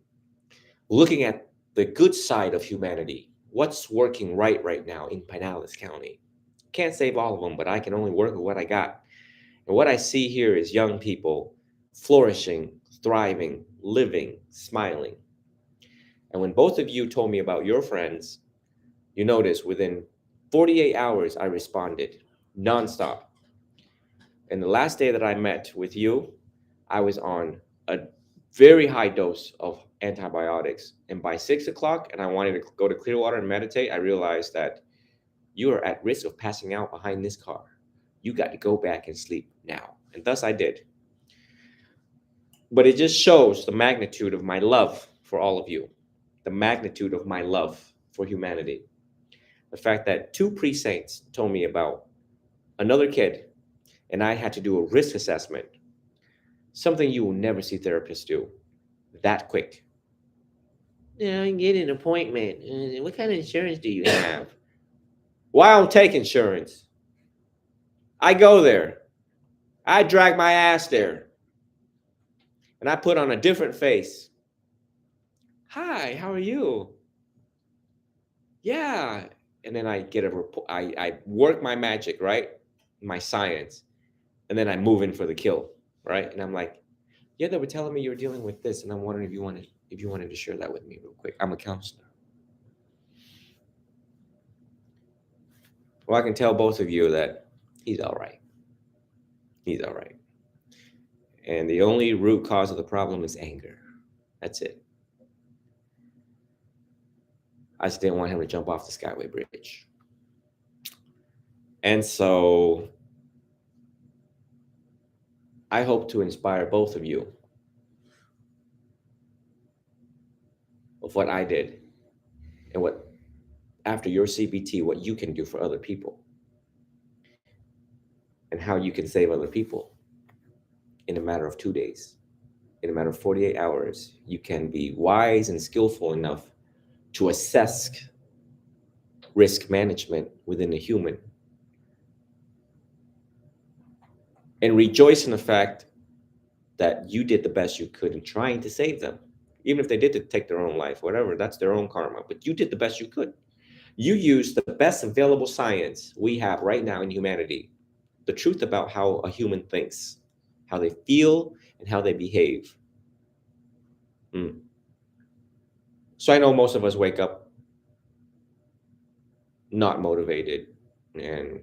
looking at the good side of humanity. What's working right now in Pinellas County? Can't save all of them, but I can only work with what I got. And what I see here is young people flourishing, thriving, living, smiling. And when both of you told me about your friends, you notice within 48 hours, I responded nonstop. And the last day that I met with you, I was on a very high dose of antibiotics. And by 6 o'clock, and I wanted to go to Clearwater and meditate, I realized that you are at risk of passing out behind this car. You got to go back and sleep now. And thus I did. But it just shows the magnitude of my love for all of you, the magnitude of my love for humanity. The fact that 2 pre-saints told me about another kid, and I had to do a risk assessment, something you will never see therapists do that quick. Yeah, I can get an appointment. What kind of insurance do you have? Well, I don't take insurance. I go there. I drag my ass there. And I put on a different face. Hi, how are you? Yeah. And then I get a report. I work my magic, right? My science. And then I move in for the kill, right? And I'm like, yeah, they were telling me you were dealing with this. And I'm wondering if you wanted to share that with me real quick. I'm a counselor. Well, I can tell both of you that he's all right. He's all right. And the only root cause of the problem is anger. That's it. I just didn't want him to jump off the Skyway Bridge. And so I hope to inspire both of you of what I did and what, after your CBT, what you can do for other people and how you can save other people in a matter of 2 days. In a matter of 48 hours, you can be wise and skillful enough to assess risk management within a human and rejoice in the fact that you did the best you could in trying to save them. Even if they did take their own life, whatever, that's their own karma. But you did the best you could. You used the best available science we have right now in humanity, the truth about how a human thinks, how they feel, and how they behave. So I know most of us wake up not motivated and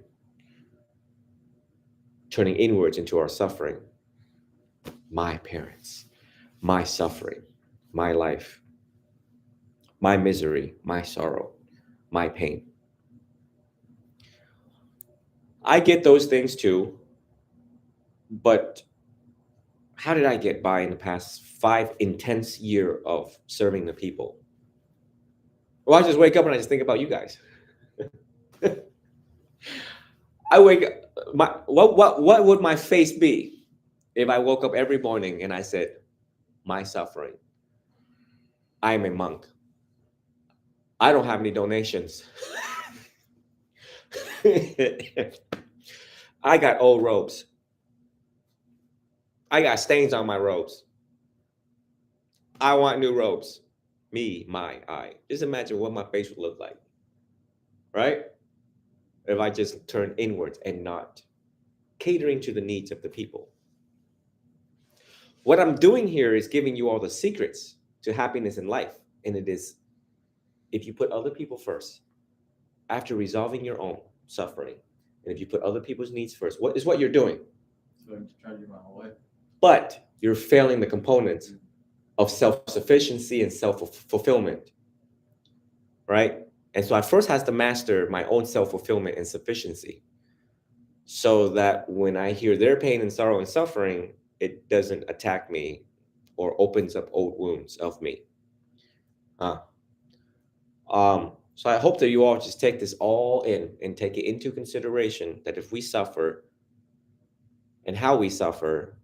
turning inwards into our suffering. My parents, my suffering, my life, my misery, my sorrow, my pain. I get those things too, but how did I get by in the past 5 intense years of serving the people? Well, I just wake up and I just think about you guys. I wake up. What would my face be if I woke up every morning and I said, "My suffering. I am a monk. I don't have any donations. I got old robes. I got stains on my robes. I want new robes. Me, my, I." Just imagine what my face would look like, right? If I just turned inwards and not catering to the needs of the people. What I'm doing here is giving you all the secrets to happiness in life. And it is, if you put other people first, after resolving your own suffering, and if you put other people's needs first, what is what you're doing? So I'm trying to do my whole life. But you're failing the components of self-sufficiency and self-fulfillment, right? And so I first has to master my own self-fulfillment and sufficiency, so that when I hear their pain and sorrow and suffering, it doesn't attack me or opens up old wounds of me. So I hope that you all just take this all in and take it into consideration that if we suffer and how we suffer,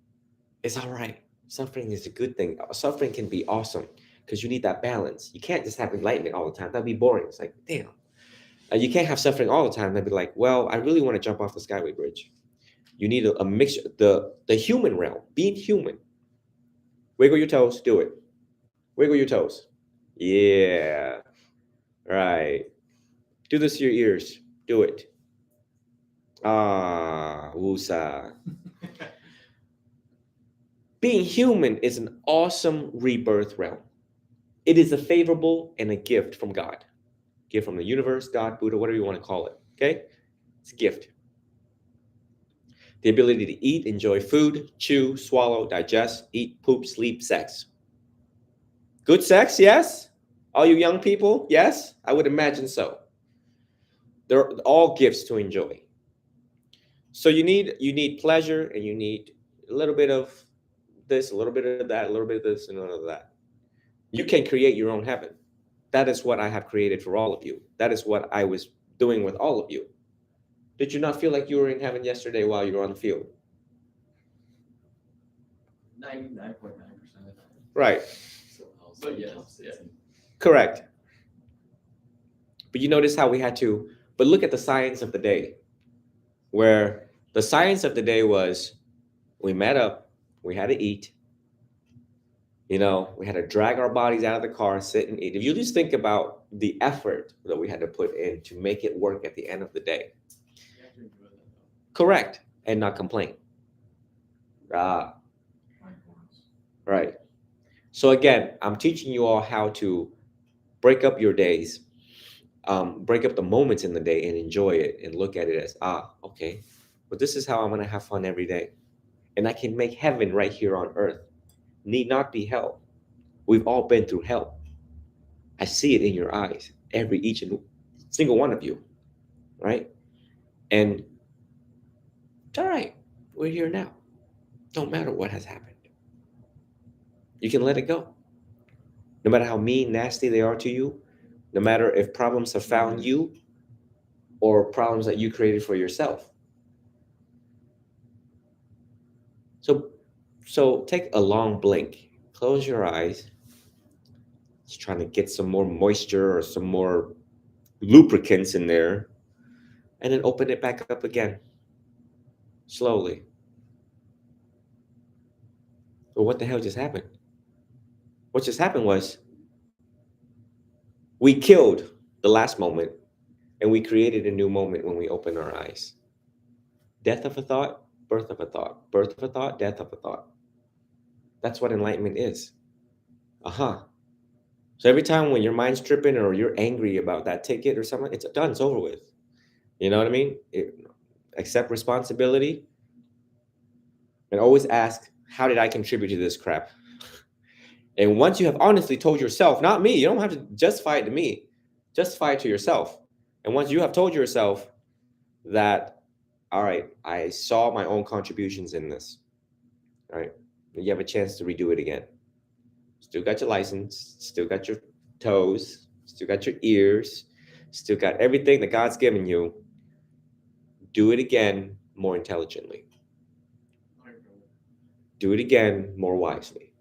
it's all right. Suffering is a good thing. Suffering can be awesome because you need that balance. You can't just have enlightenment all the time. That'd be boring. It's like, damn. You can't have suffering all the time. They'd be like, well, I really want to jump off the Skyway Bridge. You need a mixture, the human realm, being human. Wiggle your toes, do it. Wiggle your toes. Yeah. Right. Do this to your ears. Do it. Wusa. Being human is an awesome rebirth realm. It is a favorable and a gift from God. Gift from the universe, God, Buddha, whatever you want to call it. Okay? It's a gift. The ability to eat, enjoy food, chew, swallow, digest, eat, poop, sleep, sex. Good sex, yes? All you young people, yes? I would imagine so. They're all gifts to enjoy. So you need pleasure, and you need a little bit of this, a little bit of that, a little bit of this, and a little of that. You can create your own heaven. That is what I have created for all of you. That is what I was doing with all of you. Did you not feel like you were in heaven yesterday while you were on the field? 99.9% of the time. Right. But yes, yeah. Correct. But you notice how we had to, but look at the science of the day, where the science of the day was we met up, we had to eat, we had to drag our bodies out of the car, sit and eat. If you just think about the effort that we had to put in to make it work at the end of the day. You have to enjoy that though. Correct. And not complain. Right. So again, I'm teaching you all how to break up your days, break up the moments in the day and enjoy it and look at it as, okay, but this is how I'm going to have fun every day. And I can make heaven right here on earth. Need not be hell. We've all been through hell. I see it in your eyes, each and single one of you, right? And it's all right. We're here now. Don't matter what has happened. You can let it go. No matter how mean, nasty they are to you, no matter if problems have found you or problems that you created for yourself. So take a long blink. Close your eyes. Just trying to get some more moisture or some more lubricants in there. And then open it back up again. Slowly. Well, what the hell just happened? What just happened was we killed the last moment and we created a new moment when we opened our eyes. Death of a thought, birth of a thought, birth of a thought, death of a thought. That's what enlightenment is. Aha. So every time when your mind's tripping or you're angry about that ticket or something, it's done, it's over with. You know what I mean? Accept responsibility and always ask, how did I contribute to this crap? And once you have honestly told yourself, not me, you don't have to justify it to me, justify it to yourself. And once you have told yourself that, all right, I saw my own contributions in this, all right, you have a chance to redo it again. Still got your license, still got your toes, still got your ears, still got everything that God's given you. Do it again more intelligently. Do it again more wisely.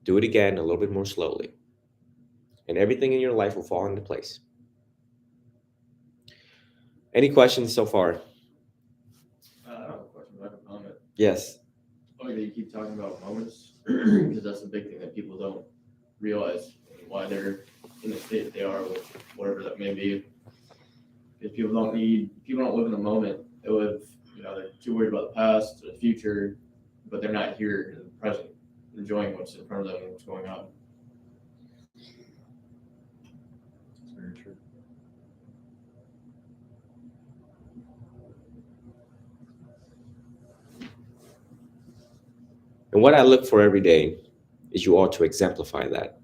Do it again a little bit more slowly. And everything in your life will fall into place. Any questions so far? I don't have a question, but I have a comment. Yes. Funny that you keep talking about moments, because that's the big thing that people don't realize why they're in the state that they are with whatever that may be. Because people don't live in the moment. They live, they're too worried about the past or the future, but they're not here in the present, enjoying what's in front of them and what's going on. It's very true. And what I look for every day is you all to exemplify that.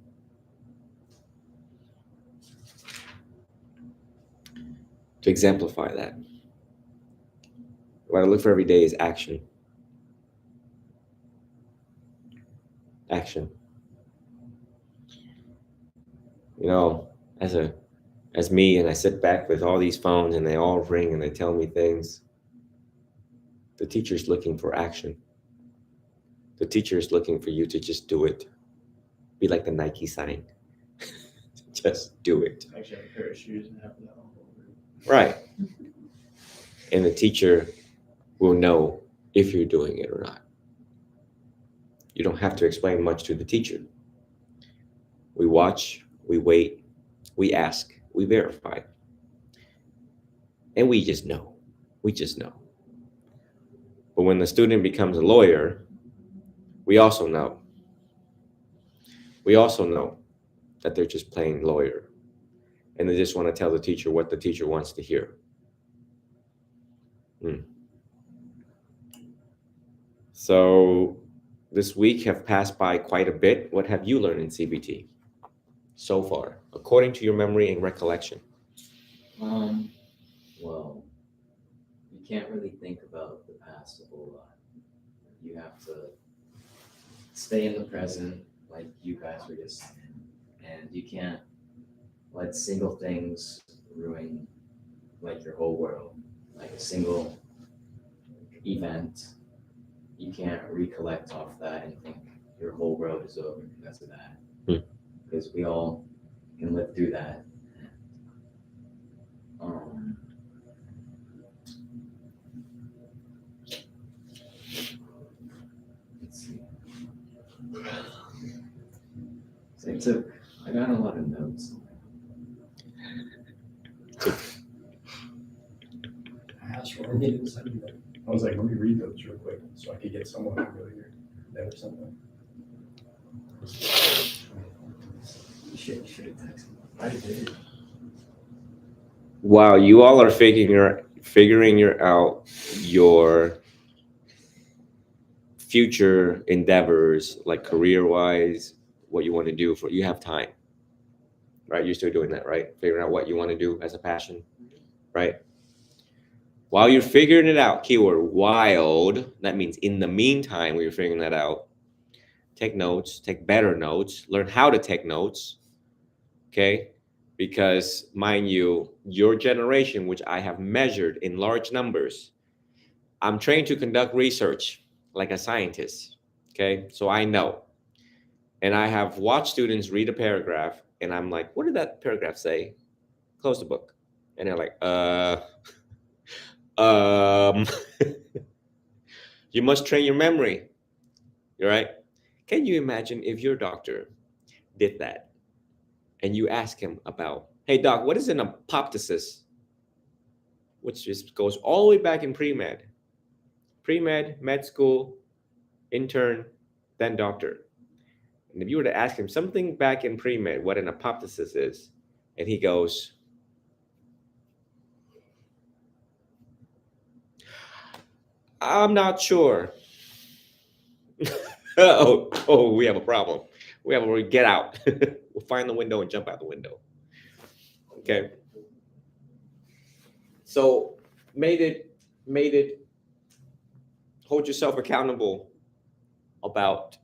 To exemplify that. What I look for every day is action. Action. As me, and I sit back with all these phones and they all ring and they tell me things. The teacher's looking for action. The teacher is looking for you to just do it. Be like the Nike sign. Just do it. Actually, have a pair of shoes and have that all over. Right. And the teacher will know if you're doing it or not. You don't have to explain much to the teacher. We watch, we wait, we ask, we verify. And we just know. We just know. But when the student becomes a lawyer, we also know. We also know that they're just playing lawyer. And they just want to tell the teacher what the teacher wants to hear. So this week have passed by quite a bit. What have you learned in CBT so far, according to your memory and recollection? Well, you can't really think about the past a whole lot. You have to stay in the present, like you guys were just saying, and you can't let single things ruin like your whole world. Like a single event, you can't recollect off that and think your whole world is over because of that. Because we all can live through that. Let's see. So I got a lot of notes. I was like, let me read those real quick so I could get someone familiar there or something. You should have texted me. I did. Wow, you all are figuring out your future endeavors, like career-wise, what you want to do. You have time, right? You're still doing that, right? Figuring out what you want to do as a passion, right? While you're figuring it out, keyword wild, that means in the meantime, when you're figuring that out, take notes, take better notes, learn how to take notes, okay? Because mind you, your generation, which I have measured in large numbers, I'm trained to conduct research like a scientist, okay? So I know. And I have watched students read a paragraph and I'm like, what did that paragraph say? Close the book. And they're like, you must train your memory, right? Can you imagine if your doctor did that and you ask him about, hey, doc, what is an apoptosis? Which just goes all the way back in pre-med, med school, intern, then doctor. And if you were to ask him something back in pre-med, what an apoptosis is, and he goes, I'm not sure. oh, we have a problem. We get out. We'll find the window and jump out the window. Okay. So made it hold yourself accountable about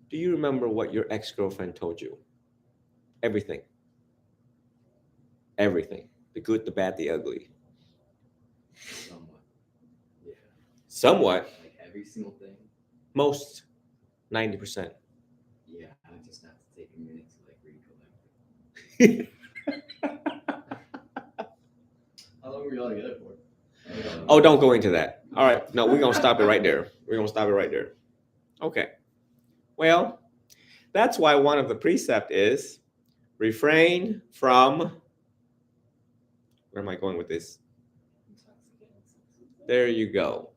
do you remember what your ex-girlfriend told you? Everything. Everything. The good, the bad, the ugly. Somewhat. Yeah. Somewhat. Like every single thing. Most. 90%. Yeah, I just have to take a minute to like recollect. How long were y'all together for? Oh, don't go into that. All right. No, we're going to stop it right there. We're going to stop it right there. Okay. Well, that's why one of the precept is refrain from, where am I going with this? There you go.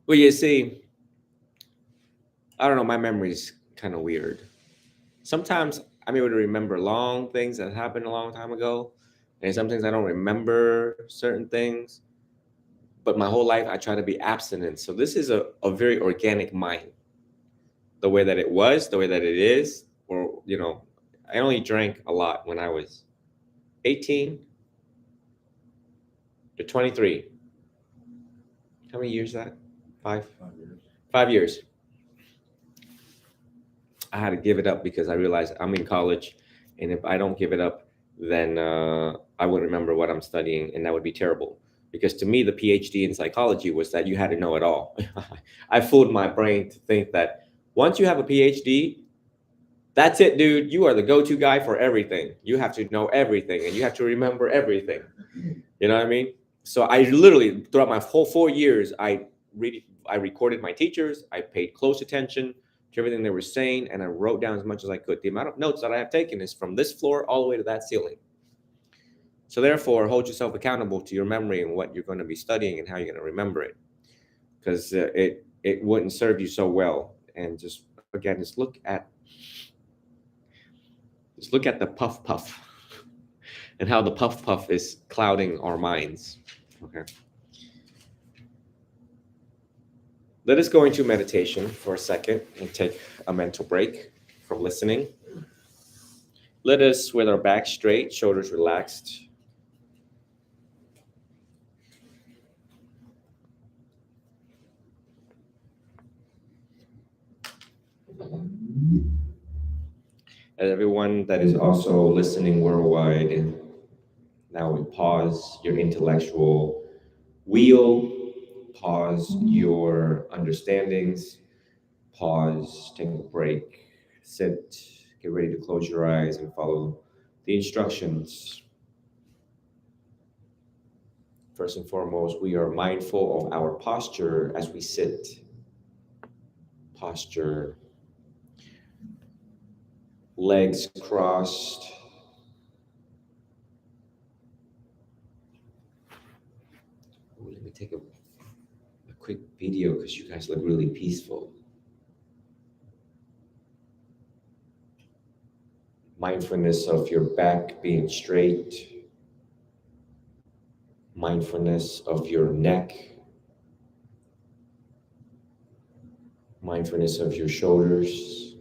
Well, you see, I don't know, my memory's kind of weird. Sometimes I'm able to remember long things that happened a long time ago, and sometimes I don't remember certain things. But my whole life I try to be abstinent. So this is a very organic mind. The way that it was, the way that it is, or I only drank a lot when I was 18 to 23. How many years is that? 5? 5 years. 5 years. I had to give it up because I realized I'm in college, and if I don't give it up, then I wouldn't remember what I'm studying, and that would be terrible. Because to me, the PhD in psychology was that you had to know it all. I fooled my brain to think that once you have a PhD, that's it, dude. You are the go-to guy for everything. You have to know everything, and you have to remember everything. You know what I mean? So I literally, throughout my whole 4 years, I recorded my teachers. I paid close attention to everything they were saying, and I wrote down as much as I could. The amount of notes that I have taken is from this floor all the way to that ceiling. So therefore, hold yourself accountable to your memory and what you're going to be studying and how you're going to remember it, because it wouldn't serve you so well. And just look at the puff and how the puff is clouding our minds. Okay. Let us go into meditation for a second and take a mental break from listening. Let us, with our back straight, shoulders relaxed, and everyone that is also listening worldwide, now we pause your intellectual wheel, pause your understandings, pause, take a break, sit, get ready to close your eyes and follow the instructions. First and foremost, we are mindful of our posture as we sit. Posture, legs crossed. Let me take a quick video because you guys look really peaceful. Mindfulness of your back being straight. Mindfulness of your neck. Mindfulness of your shoulders.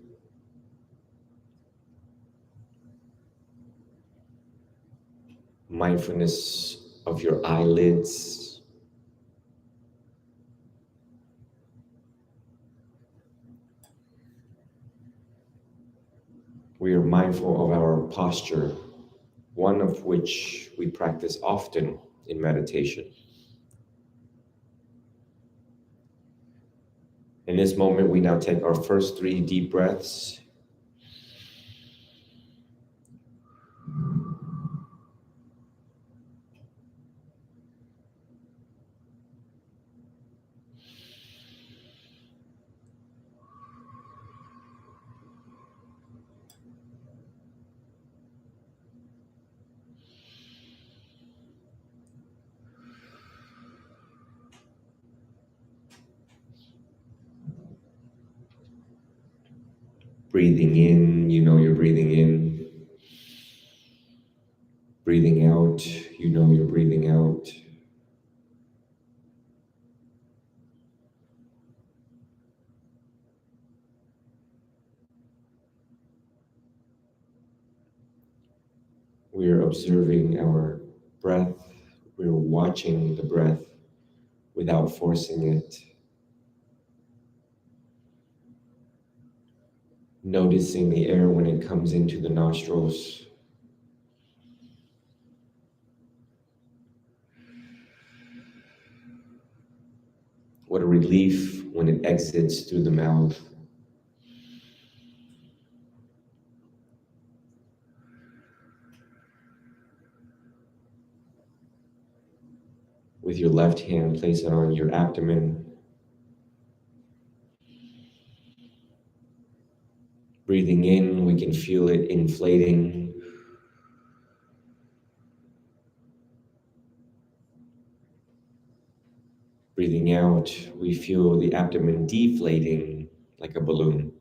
Mindfulness of your eyelids. We are mindful of our posture, one of which we practice often in meditation. In this moment, we now take our first 3 deep breaths. Breathing in, you know you're breathing in. Breathing out, you know you're breathing out. We are observing our breath. We're watching the breath without forcing it. Noticing the air when it comes into the nostrils. What a relief when it exits through the mouth. With your left hand, place it on your abdomen. Breathing in, we can feel it inflating. Breathing out, we feel the abdomen deflating like a balloon.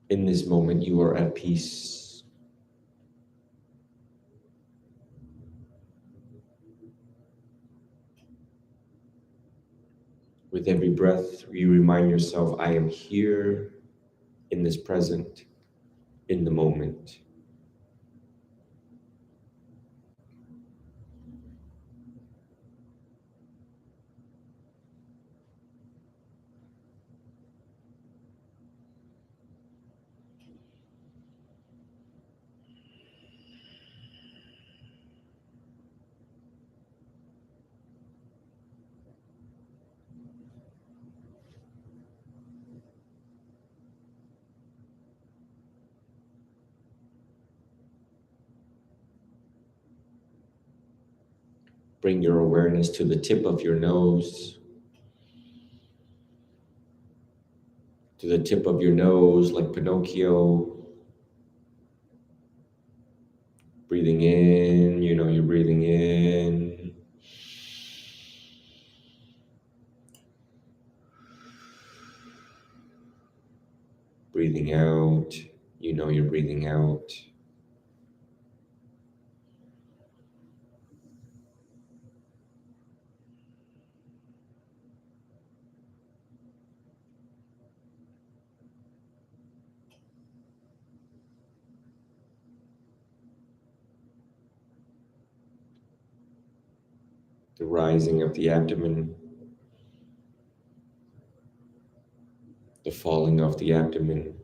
In this moment, you are at peace. With every breath, you remind yourself, I am here in this present, in the moment. Bring your awareness to the tip of your nose. To the tip of your nose, like Pinocchio. Breathing in, you know you're breathing in. Breathing out, you know you're breathing out. The rising of the abdomen, the falling of the abdomen.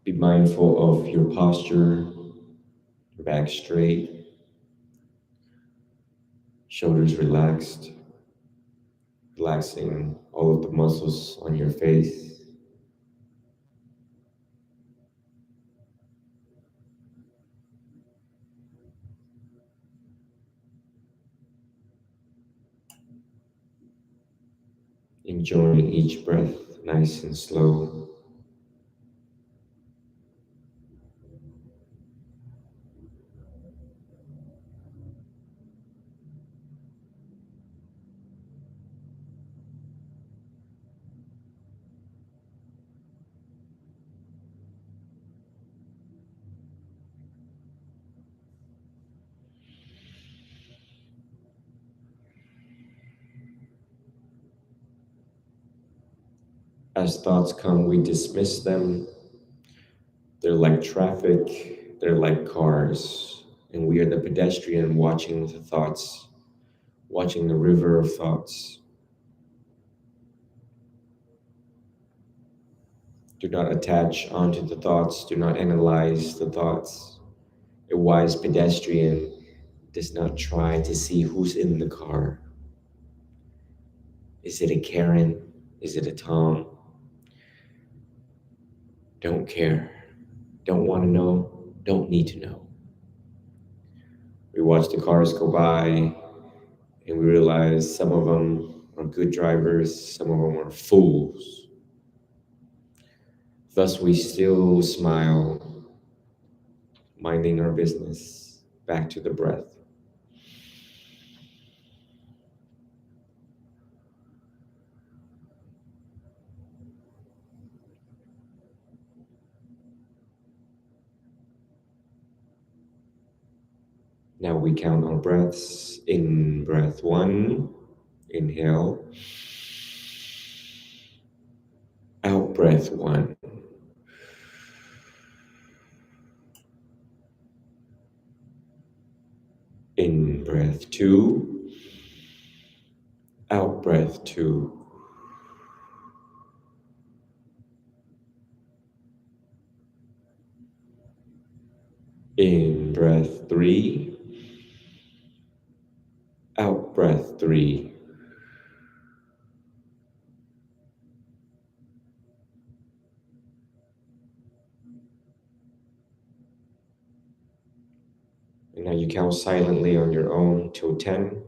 Be mindful of your posture, your back straight, shoulders relaxed, relaxing all of the muscles on your face. Enjoying each breath nice and slow. As thoughts come, we dismiss them They're like traffic, they're like cars, and we are the pedestrian watching the thoughts, watching the river of thoughts. Do not attach onto the thoughts, do not analyze the thoughts. A wise pedestrian does not try to see who's in the car. Is it a Karen? Is it a Tom? Don't care. Don't want to know. Don't need to know. We watch the cars go by and we realize some of them are good drivers, some of them are fools. Thus, we still smile, minding our business, back to the breath. Now we count our breaths. In breath one, inhale. Out breath one. In breath two. Out breath two. In breath three. Out breath three. And now you count silently on your own till 10.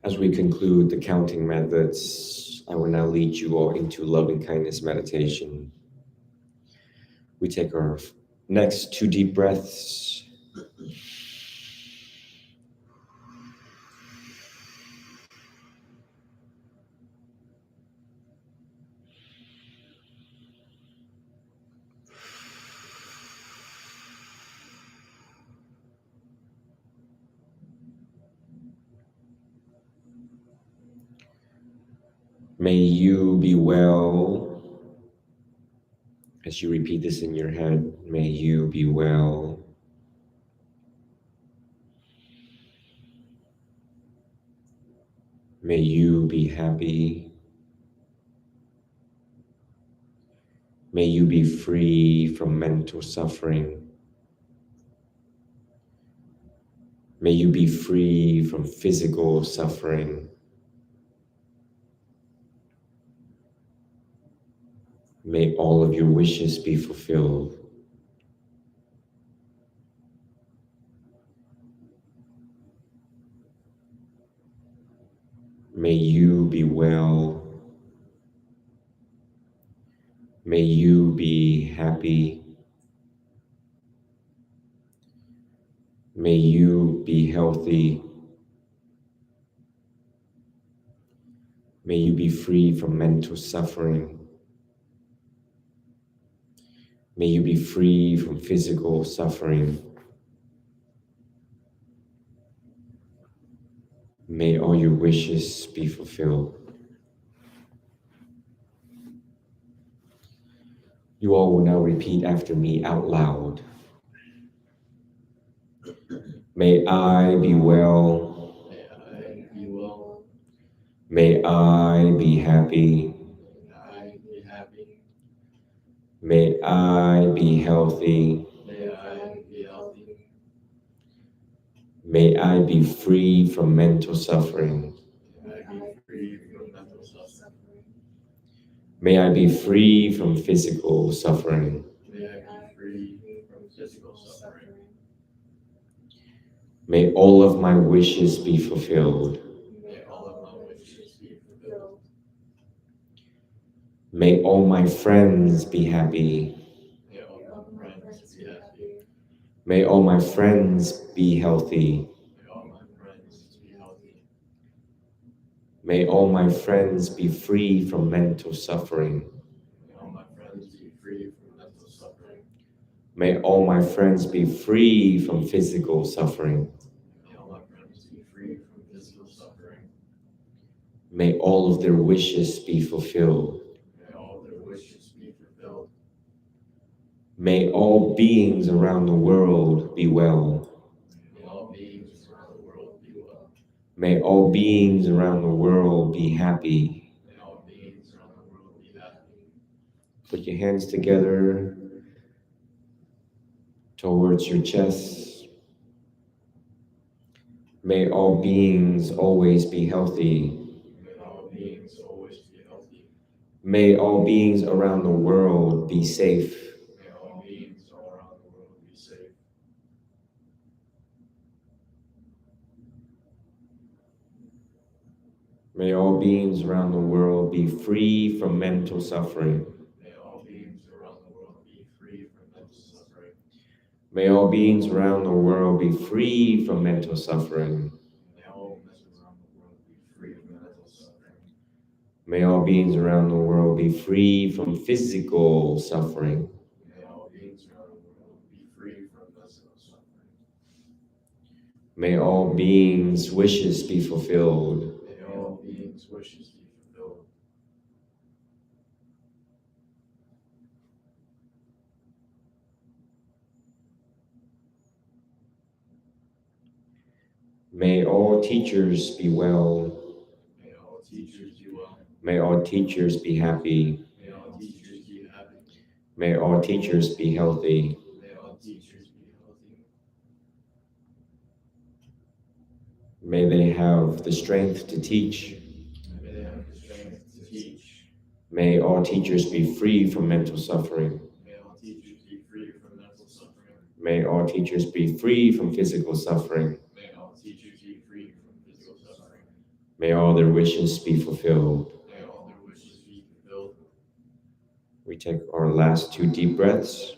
As we conclude the counting methods, I will now lead you all into loving kindness meditation. We take our next 2 deep breaths. May you be well. As you repeat this in your head, may you be well. May you be happy. May you be free from mental suffering. May you be free from physical suffering. May all of your wishes be fulfilled. May you be well. May you be happy. May you be healthy. May you be free from mental suffering. May you be free from physical suffering. May all your wishes be fulfilled. You all will now repeat after me out loud. May I be well. May I be well. May I be happy. May I be happy. May I be healthy. May I be healthy. May I be free from mental suffering. May I be free from mental suffering. May I be free from physical suffering. May I be free from physical suffering. May all of my wishes be fulfilled. May all of my wishes be fulfilled. May all my friends be happy. May all my friends be happy. May all my friends be healthy. May all my friends be healthy. May all my friends be free from mental suffering. May all my friends be free from mental suffering. May all my friends be free from physical suffering. May all my friends be free from physical suffering. May all of their wishes be fulfilled. May all their wishes be fulfilled. May all beings around the world be well. May all beings around the world be well. May all beings around the world be happy. May all beings around the world be happy. Put your hands together towards your chest. May all beings always be healthy. May all beings always be healthy. May all beings around the world be safe. May all beings all around the world be safe. May all beings around the world be free from mental suffering. May all beings around the world be free from mental suffering. May all beings around the world be free from mental suffering. May all beings around the world be free from mental suffering. May all beings around the world be free from physical suffering. May all beings around the world be free from physical suffering. May all beings' wishes be fulfilled. May all beings' wishes be fulfilled. May all teachers be well. May all teachers be well. May all teachers be happy. May all teachers be happy. May all teachers be healthy. May all teachers be healthy. May they have the strength to teach. May they have the strength to teach. May all teachers be free from mental suffering. May all teachers be free from mental suffering. May all teachers be free from physical suffering. May all teachers be free from physical suffering. May all their wishes be fulfilled. May all their wishes be fulfilled. We take our last 2 deep breaths.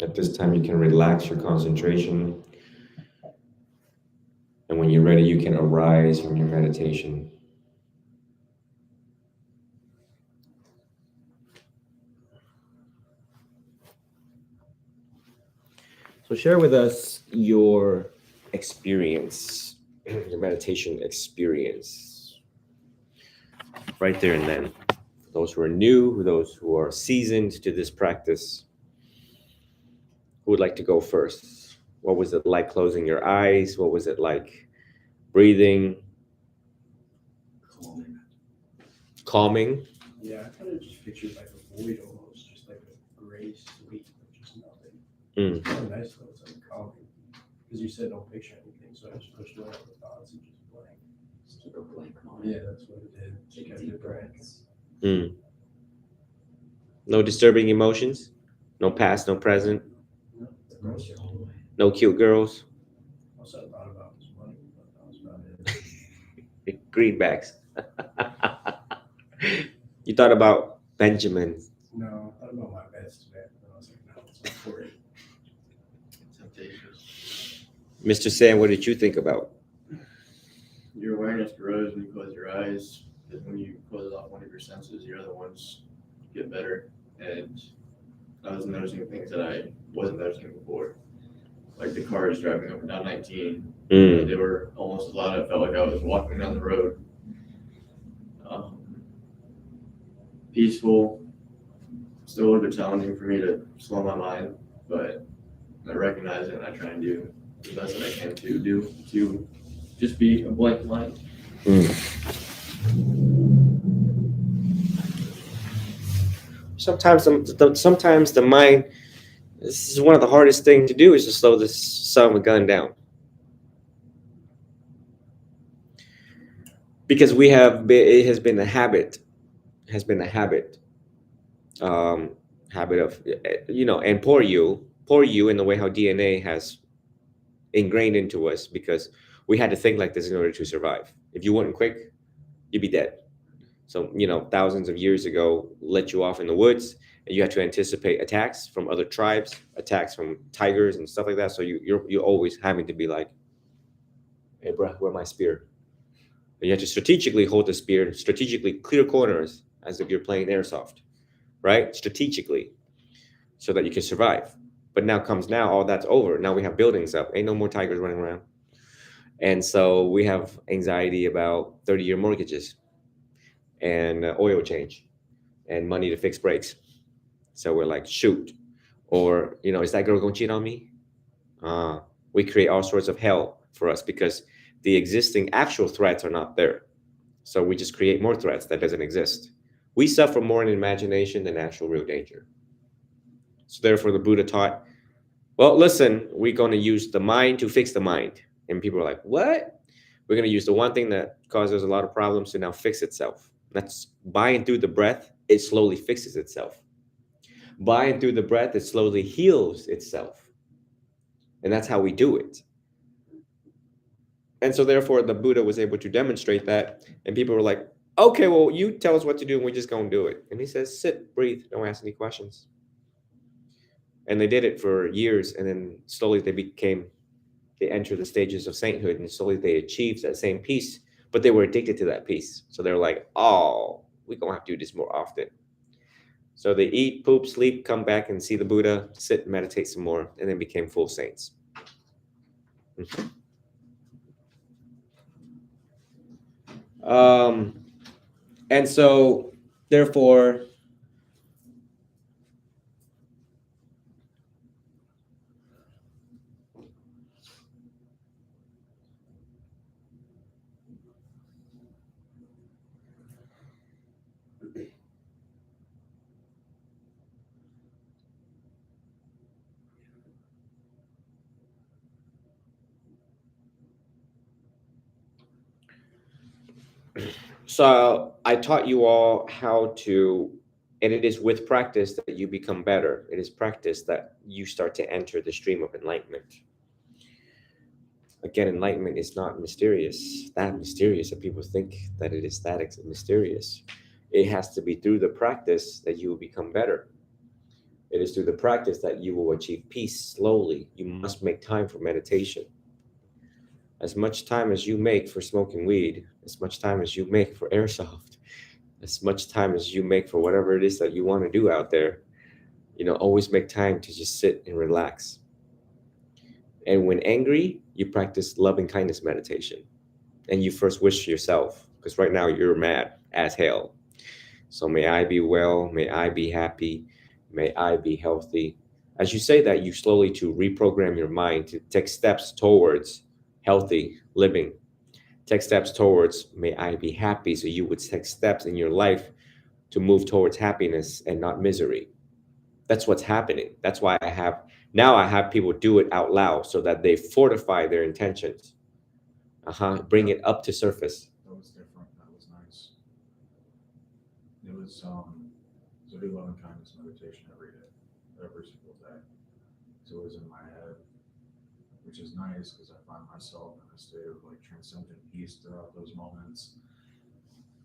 At this time, you can relax your concentration. And when you're ready, you can arise from your meditation. So share with us your experience, your meditation experience, right there and then. For those who are new, those who are seasoned to this practice, who would like to go first? What was it like closing your eyes? What was it like breathing? Calming? Yeah, I kind of just pictured like a void almost, just like a gray sweep of just nothing. Mm. It's kind of nice though, it's like calming. Because you said don't picture anything, so I just pushed away all the thoughts and just blank. Just keep a blank moment. Yeah, that's what it did. Just Take kept deep it blank. breaths. Mm. No disturbing emotions? No past, no present? No, Approach your whole way. No cute girls? also I thought about was money, but that was about it. Greenbacks? You thought about Benjamin. No, I thought about my bets today. And I was like, no, it's not for it. Temptations. Mr. Sam, what did you think about? Your awareness grows when you close your eyes. Because when you close off one of your senses, your other ones get better. And I was noticing things that I wasn't noticing before. Like the cars driving up and down 19. Mm. They were almost as loud. I felt like I was walking down the road. Peaceful. Still a little bit challenging for me to slow my mind, but I recognize it and I try and do the best that I can to do to just be a blank mind. Sometimes the mind. This is one of the hardest things to do is to slow the son of a gun down. Because it has been a habit, habit of, and poor you in the way how DNA has ingrained into us, because we had to think like this in order to survive. If you weren't quick, you'd be dead. So, thousands of years ago, let you off in the woods, and you had to anticipate attacks from other tribes, attacks from tigers and stuff like that. So you're always having to be like, hey, bro, where's my spear? And you have to strategically hold the spear, strategically clear corners as if you're playing airsoft, right? Strategically, so that you can survive. But now all that's over. Now we have buildings up. Ain't no more tigers running around. And so we have anxiety about 30-year mortgages and oil change and money to fix brakes. So we're like, shoot. Or, is that girl going to cheat on me? We create all sorts of hell for us because the existing actual threats are not there. So we just create more threats that doesn't exist. We suffer more in imagination than actual real danger. So therefore the Buddha taught, well, listen, we're going to use the mind to fix the mind. And people are like, what? We're going to use the one thing that causes a lot of problems to now fix itself. That's by and through the breath, it slowly fixes itself. By and through the breath, it slowly heals itself. And that's how we do it. And so therefore the Buddha was able to demonstrate that. And people were like, okay, well, you tell us what to do and we're just going to do it. And he says, sit, breathe, don't ask any questions. And they did it for years. And then slowly they entered the stages of sainthood, and slowly they achieved that same peace, but they were addicted to that peace. So they're like, oh, we're going to have to do this more often. So they eat, poop, sleep, come back and see the Buddha, sit, meditate some more, and then became full saints. And so, therefore, so I taught you all how to, and it is with practice that you become better. It is practice that you start to enter the stream of enlightenment. Again, enlightenment is not mysterious, that mysterious that people think that it is that mysterious. It has to be through the practice that you will become better. It is through the practice that you will achieve peace slowly. You must make time for meditation. As much time as you make for smoking weed, as much time as you make for airsoft, as much time as you make for whatever it is that you want to do out there, always make time to just sit and relax. And when angry, you practice loving kindness meditation. And you first wish yourself, because right now you're mad as hell. So may I be well, may I be happy, may I be healthy. As you say that, you slowly to reprogram your mind to take steps towards healthy living. Take steps towards may I be happy. So you would take steps in your life to move towards happiness and not misery. That's what's happening. That's why I have people do it out loud so that they fortify their intentions. Bring it up to surface. That was different. That was nice. It was so I do loving kindness meditation every day, every single day. So it was in my head, which is nice because I find myself in a state of like transcendent peace throughout those moments.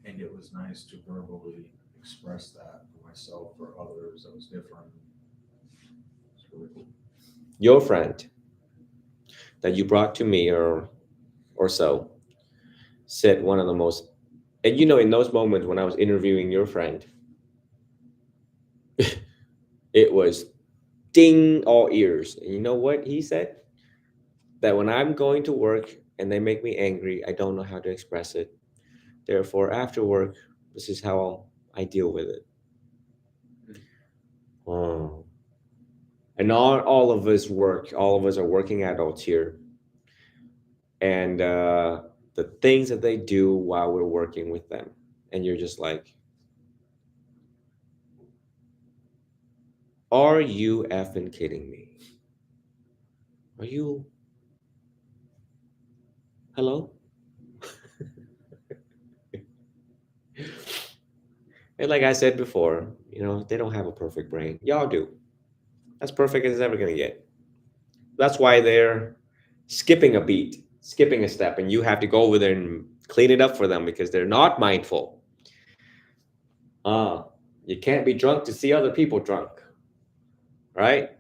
And it was nice to verbally express that for myself, for others, that was different. It's really cool. Your friend that you brought to me or so said one of the most, and you know, in those moments when I was interviewing your friend, it was ding all ears. And you know what he said? That when I'm going to work and they make me angry, I don't know how to express it. Therefore, after work, this is how I deal with it. Oh. And all of us work, all of us are working adults here. And the things that they do while we're working with them. And you're just like, are you effing kidding me? Are you? Hello? And like I said before, you know, they don't have a perfect brain. Y'all do. As perfect as it's ever going to get. That's why they're skipping a beat, skipping a step, and you have to go over there and clean it up for them because they're not mindful. You can't be drunk to see other people drunk, right?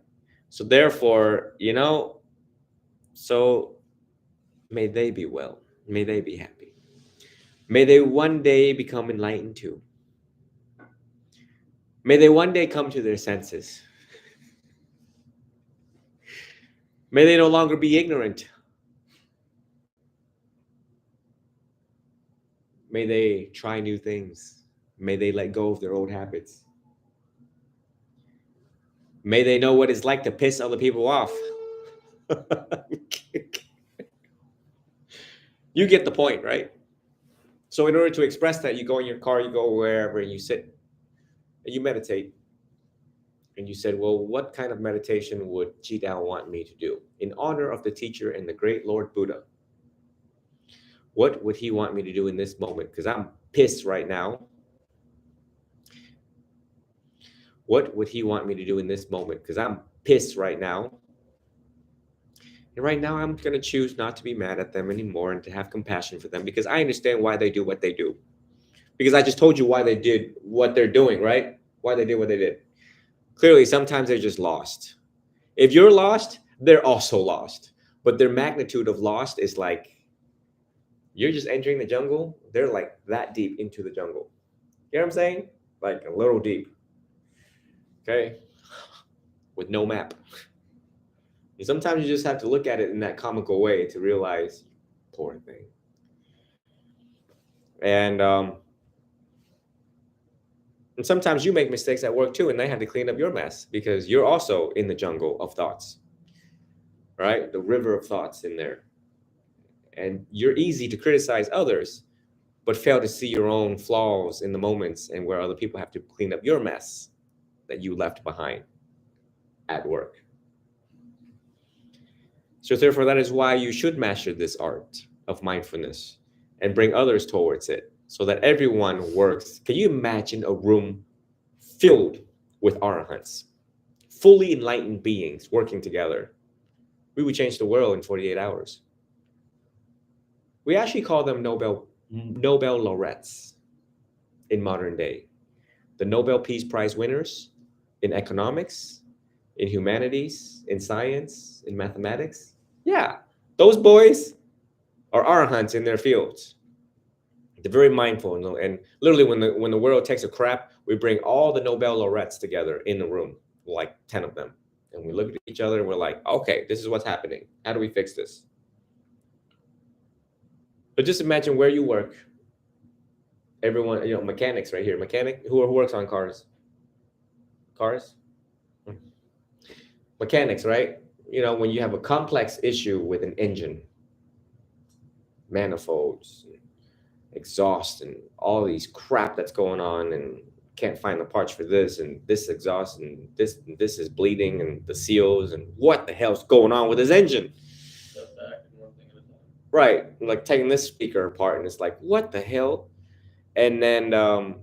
So therefore, you know, so may they be well. May they be happy. May they one day become enlightened too. May they one day come to their senses. May they no longer be ignorant. May they try new things. May they let go of their old habits. May they know what it's like to piss other people off. You get the point, right? So in order to express that, you go in your car, you go wherever, and you sit, and you meditate. And you said, well, what kind of meditation would Jidao want me to do? In honor of the teacher and the great Lord Buddha, what would he want me to do in this moment? Because I'm pissed right now. What would he want me to do in this moment? Because I'm pissed right now. And right now, I'm going to choose not to be mad at them anymore and to have compassion for them because I understand why they do what they do. Because I just told you why they did what they're doing, right? Why they did what they did. Clearly, sometimes they're just lost. If you're lost, they're also lost. But their magnitude of lost is like, you're just entering the jungle. They're like that deep into the jungle. You know what I'm saying? Like a little deep. Okay? With no map. And sometimes you just have to look at it in that comical way to realize, poor thing. And sometimes you make mistakes at work too, and they have to clean up your mess because you're also in the jungle of thoughts, right? The river of thoughts in there. And you're easy to criticize others, but fail to see your own flaws in the moments and where other people have to clean up your mess that you left behind at work. So therefore, that is why you should master this art of mindfulness and bring others towards it so that everyone works. Can you imagine a room filled with arahants, fully enlightened beings working together? We would change the world in 48 hours. We actually call them Nobel laureates in modern day. The Nobel Peace Prize winners in economics, in humanities, in science, in mathematics. Yeah, those boys are arahants in their fields. They're very mindful, and literally when the world takes a crap, we bring all the Nobel laureates together in the room, like 10 of them. And we look at each other and we're like, okay, this is what's happening. How do we fix this? But just imagine where you work. Everyone, you know, mechanics right here. Mechanic, who works on cars? Cars? Mechanics, right? You know, when you have a complex issue with an engine, manifolds, exhaust, and all these crap that's going on, and can't find the parts for this, and this exhaust, and this is bleeding, and the seals, and what the hell's going on with this engine? Right, like taking this speaker apart, and it's like, what the hell? And then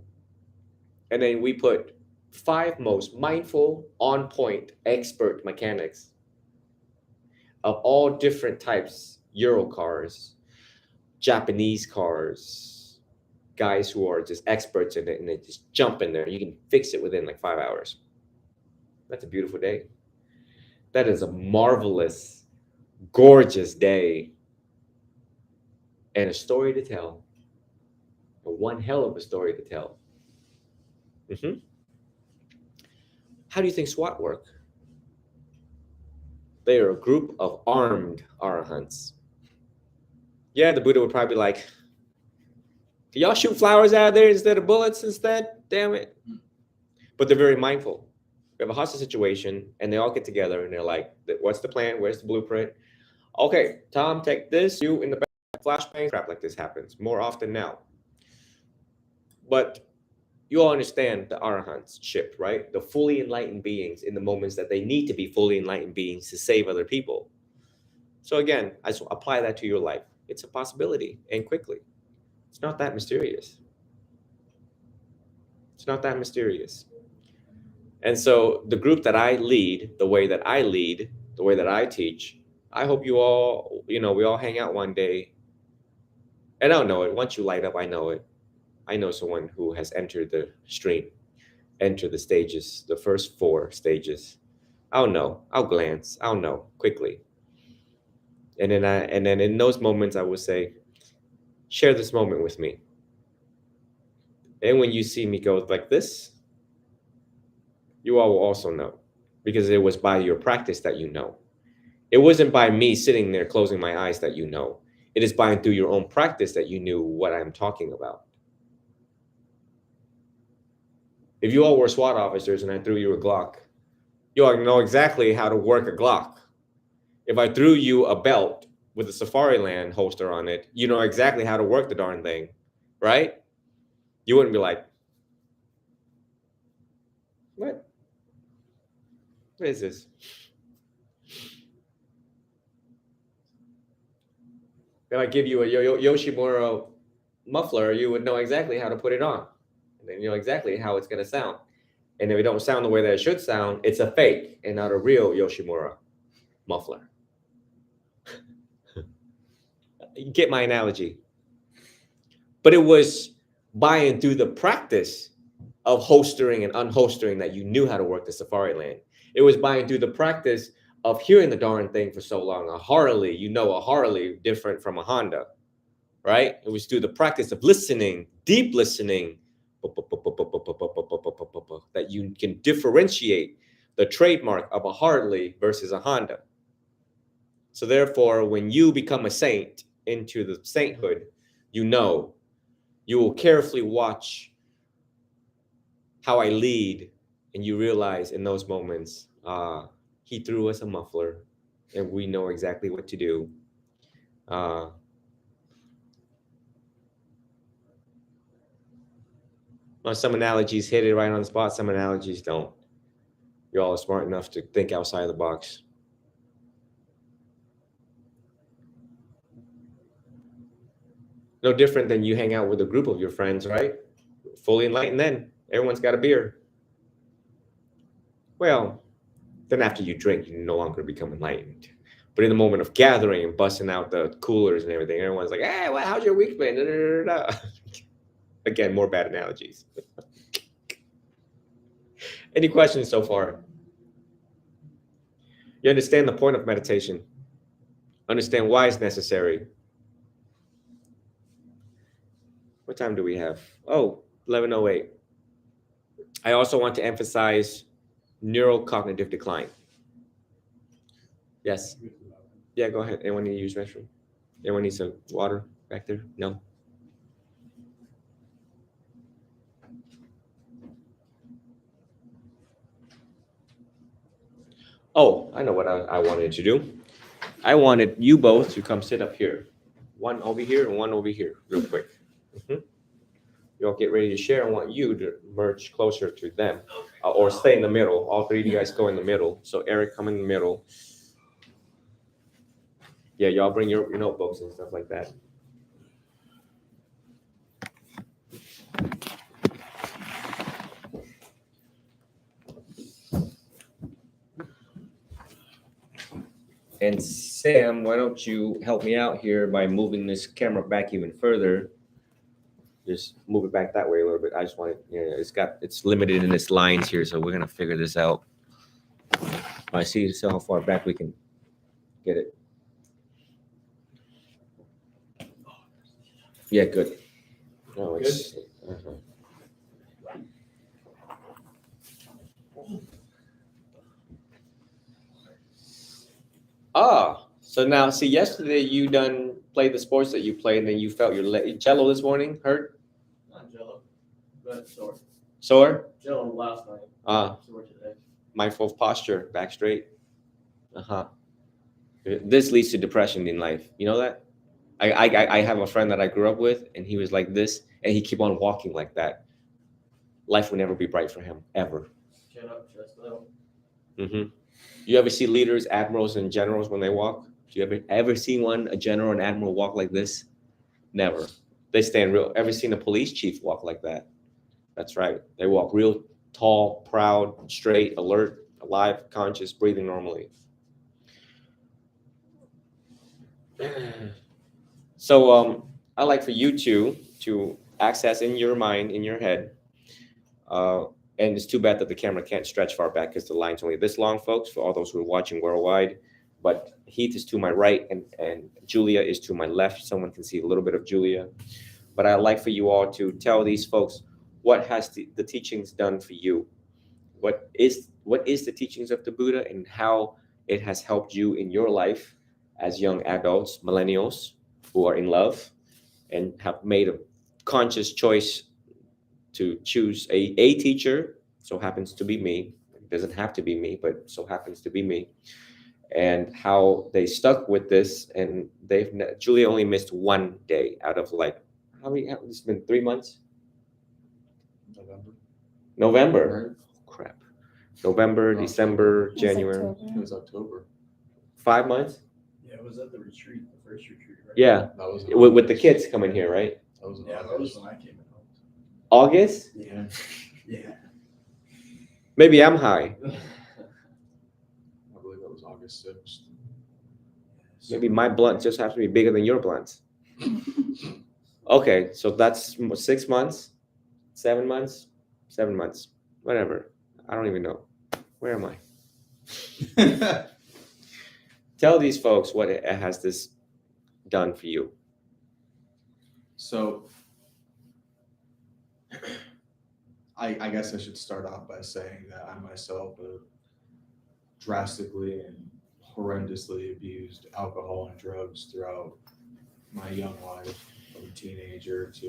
we put 5 most mindful, on point, expert mechanics of all different types, Euro cars, Japanese cars, guys who are just experts in it and they just jump in there. You can fix it within like 5 hours. That's a beautiful day. That is a marvelous, gorgeous day and a story to tell. One hell of a story to tell. How do you think SWAT work? They are a group of armed arahants. Yeah, the Buddha would probably be like, can y'all shoot flowers out of there instead of bullets instead? Damn it. But they're very mindful. We have a hostage situation and they all get together and they're like, what's the plan? Where's the blueprint? Okay, Tom, take this. You in the back, flashbang. Crap like this happens more often now. But you all understand the arahants ship, right? The fully enlightened beings in the moments that they need to be fully enlightened beings to save other people. So again, I just apply that to your life. It's a possibility, and quickly. It's not that mysterious. It's not that mysterious. And so the group that I lead, the way that I lead, the way that I teach, I hope you all, we all hang out one day. And I don't know it. Once you light up, I know it. I know someone who has entered the stream, entered the stages, the first 4 stages. I'll know. I'll glance. I'll know quickly. And then in those moments, I will say, share this moment with me. And when you see me go like this, you all will also know, because it was by your practice that you know. It wasn't by me sitting there closing my eyes that you know. It is by through your own practice that you knew what I'm talking about. If you all were SWAT officers and I threw you a Glock, you all know exactly how to work a Glock. If I threw you a belt with a Safariland holster on it, you know exactly how to work the darn thing, right? You wouldn't be like, what? What is this? If I give you a Yoshimura muffler, you would know exactly how to put it on. And then you know exactly how it's going to sound. And if it don't sound the way that it should sound, it's a fake and not a real Yoshimura muffler. You get my analogy. But it was by and through the practice of holstering and unholstering that you knew how to work the Safariland. It was by and through the practice of hearing the darn thing for so long. A Harley, a Harley different from a Honda, right? It was through the practice of listening, deep listening, that you can differentiate the trademark of a Harley versus a Honda. So therefore, when you become a saint into the sainthood, you will carefully watch how I lead, and you realize in those moments, he threw us a muffler and we know exactly what to do. Some analogies hit it right on the spot. Some analogies don't. You all are smart enough to think outside of the box. No different than you hang out with a group of your friends, right? Fully enlightened then. Everyone's got a beer. Well, then after you drink, you no longer become enlightened. But in the moment of gathering and busting out the coolers and everything, everyone's like, hey, how's your week been? Da, da, da, da. Again, more bad analogies. Any questions so far? You understand the point of meditation. Understand why it's necessary. What time do we have? Oh, 11:08. I also want to emphasize neurocognitive decline. Yes. Yeah, go ahead. Anyone need to use restroom? Anyone needs some water back there? No? Oh, I know what I wanted to do. I wanted you both to come sit up here. One over here and one over here, real quick. You all get ready to share. I want you to merge closer to them, or stay in the middle. All 3 of you guys go in the middle. So Eric, come in the middle. Yeah, y'all bring your notebooks and stuff like that. And Sam, why don't you help me out here by moving this camera back even further? just move it back that way a little bit. I just want it, it's limited in its lines here, so we're gonna figure this out. I see how far back we can get it. Yeah, good. No, it's so now see, yesterday you done played the sports that you played, and then you felt your jello this morning hurt, Not jello, but sore. sore. Jello last night. Sore today. Mindful of posture, back straight. This leads to depression in life. You know that? I have a friend that I grew up with, and he was like this, and he keep on walking like that. Life will never be bright for him, ever. Chin up, chest out. You ever see leaders, admirals, and generals when they walk? Do you ever seen a general and admiral walk like this? Never. They stand real. Ever seen a police chief walk like that? That's right. They walk real tall, proud, straight, alert, alive, conscious, breathing normally. So I like for you to access in your mind, in your head. And it's too bad that the camera can't stretch far back because the line's only this long, folks, for all those who are watching worldwide. But Heath is to my right and Julia is to my left. Someone can see a little bit of Julia. But I'd like for you all to tell these folks what has the teachings done for you. What is the teachings of the Buddha and how it has helped you in your life as young adults, millennials who are in love and have made a conscious choice to choose a teacher. So happens to be me. It doesn't have to be me, but so happens to be me. And how they stuck with this, and Julia only missed one day out of like it's been 3 months. November. Oh, crap. November, December, January. It was October. 5 months. Yeah, it was at the retreat, the first retreat, right? Yeah, That was with the kids coming here, right? That was Yeah, that was when I came in. August. Yeah. Yeah. Maybe I'm high. I believe that was August 6th. Maybe my blunt just has to be bigger than your blunt. Okay, so that's 6 months, 7 months, 7 months, whatever. I don't even know. Where am I? Tell these folks what has this done for you. So, I guess I should start off by saying that I myself have drastically and horrendously abused alcohol and drugs throughout my young life, from a teenager to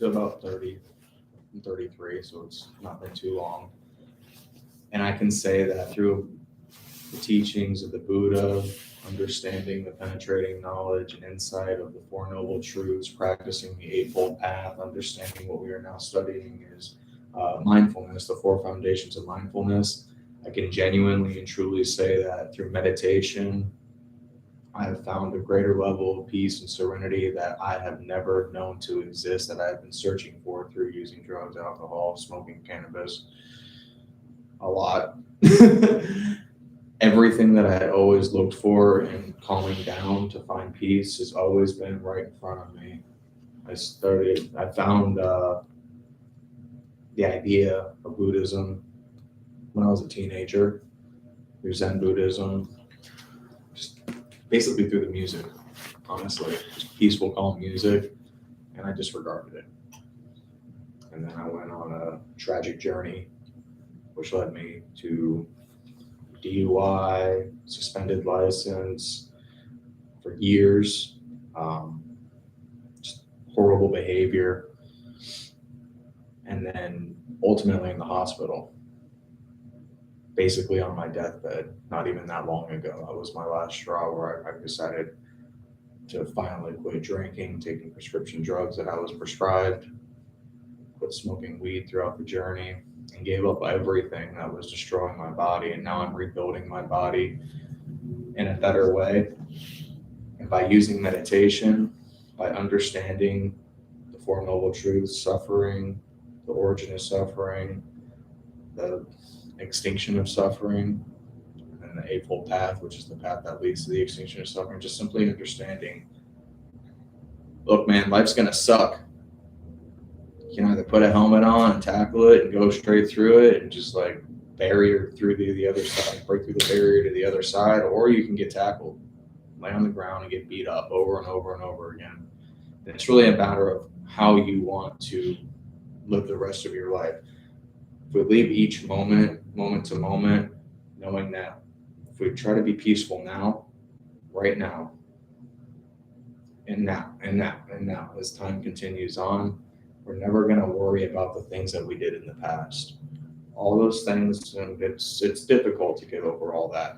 about 30. I'm 33, so it's not been too long. And I can say that through the teachings of the Buddha, understanding the penetrating knowledge and insight of the Four Noble Truths, practicing the Eightfold Path, understanding what we are now studying is mindfulness, the 4 foundations of mindfulness. I can genuinely and truly say that through meditation, I have found a greater level of peace and serenity that I have never known to exist, that I have been searching for through using drugs, alcohol, smoking cannabis, a lot. Everything that I had always looked for in calming down to find peace has always been right in front of me. I found the idea of Buddhism when I was a teenager, through Zen Buddhism, just basically through the music, honestly, just peaceful, calm music, and I disregarded it. And then I went on a tragic journey, which led me to DUI, suspended license for years, just horrible behavior, and then ultimately in the hospital, basically on my deathbed, not even that long ago. That was my last straw where I decided to finally quit drinking, taking prescription drugs that I was prescribed, quit smoking weed throughout the journey, and gave up everything that was destroying my body. And now I'm rebuilding my body in a better way. And by using meditation, by understanding the Four Noble Truths, suffering, the origin of suffering, the extinction of suffering, and the Eightfold Path, which is the path that leads to the extinction of suffering, just simply understanding, look, man, life's going to suck. You can either put a helmet on and tackle it and go straight through it and just like barrier through the other side, break through the barrier to the other side, or you can get tackled, lay on the ground and get beat up over and over and over again. And it's really a matter of how you want to live the rest of your life. If we leave each moment to moment, knowing that if we try to be peaceful now, right now, and now, as time continues on, we're never going to worry about the things that we did in the past. All those things, and it's difficult to get over all that.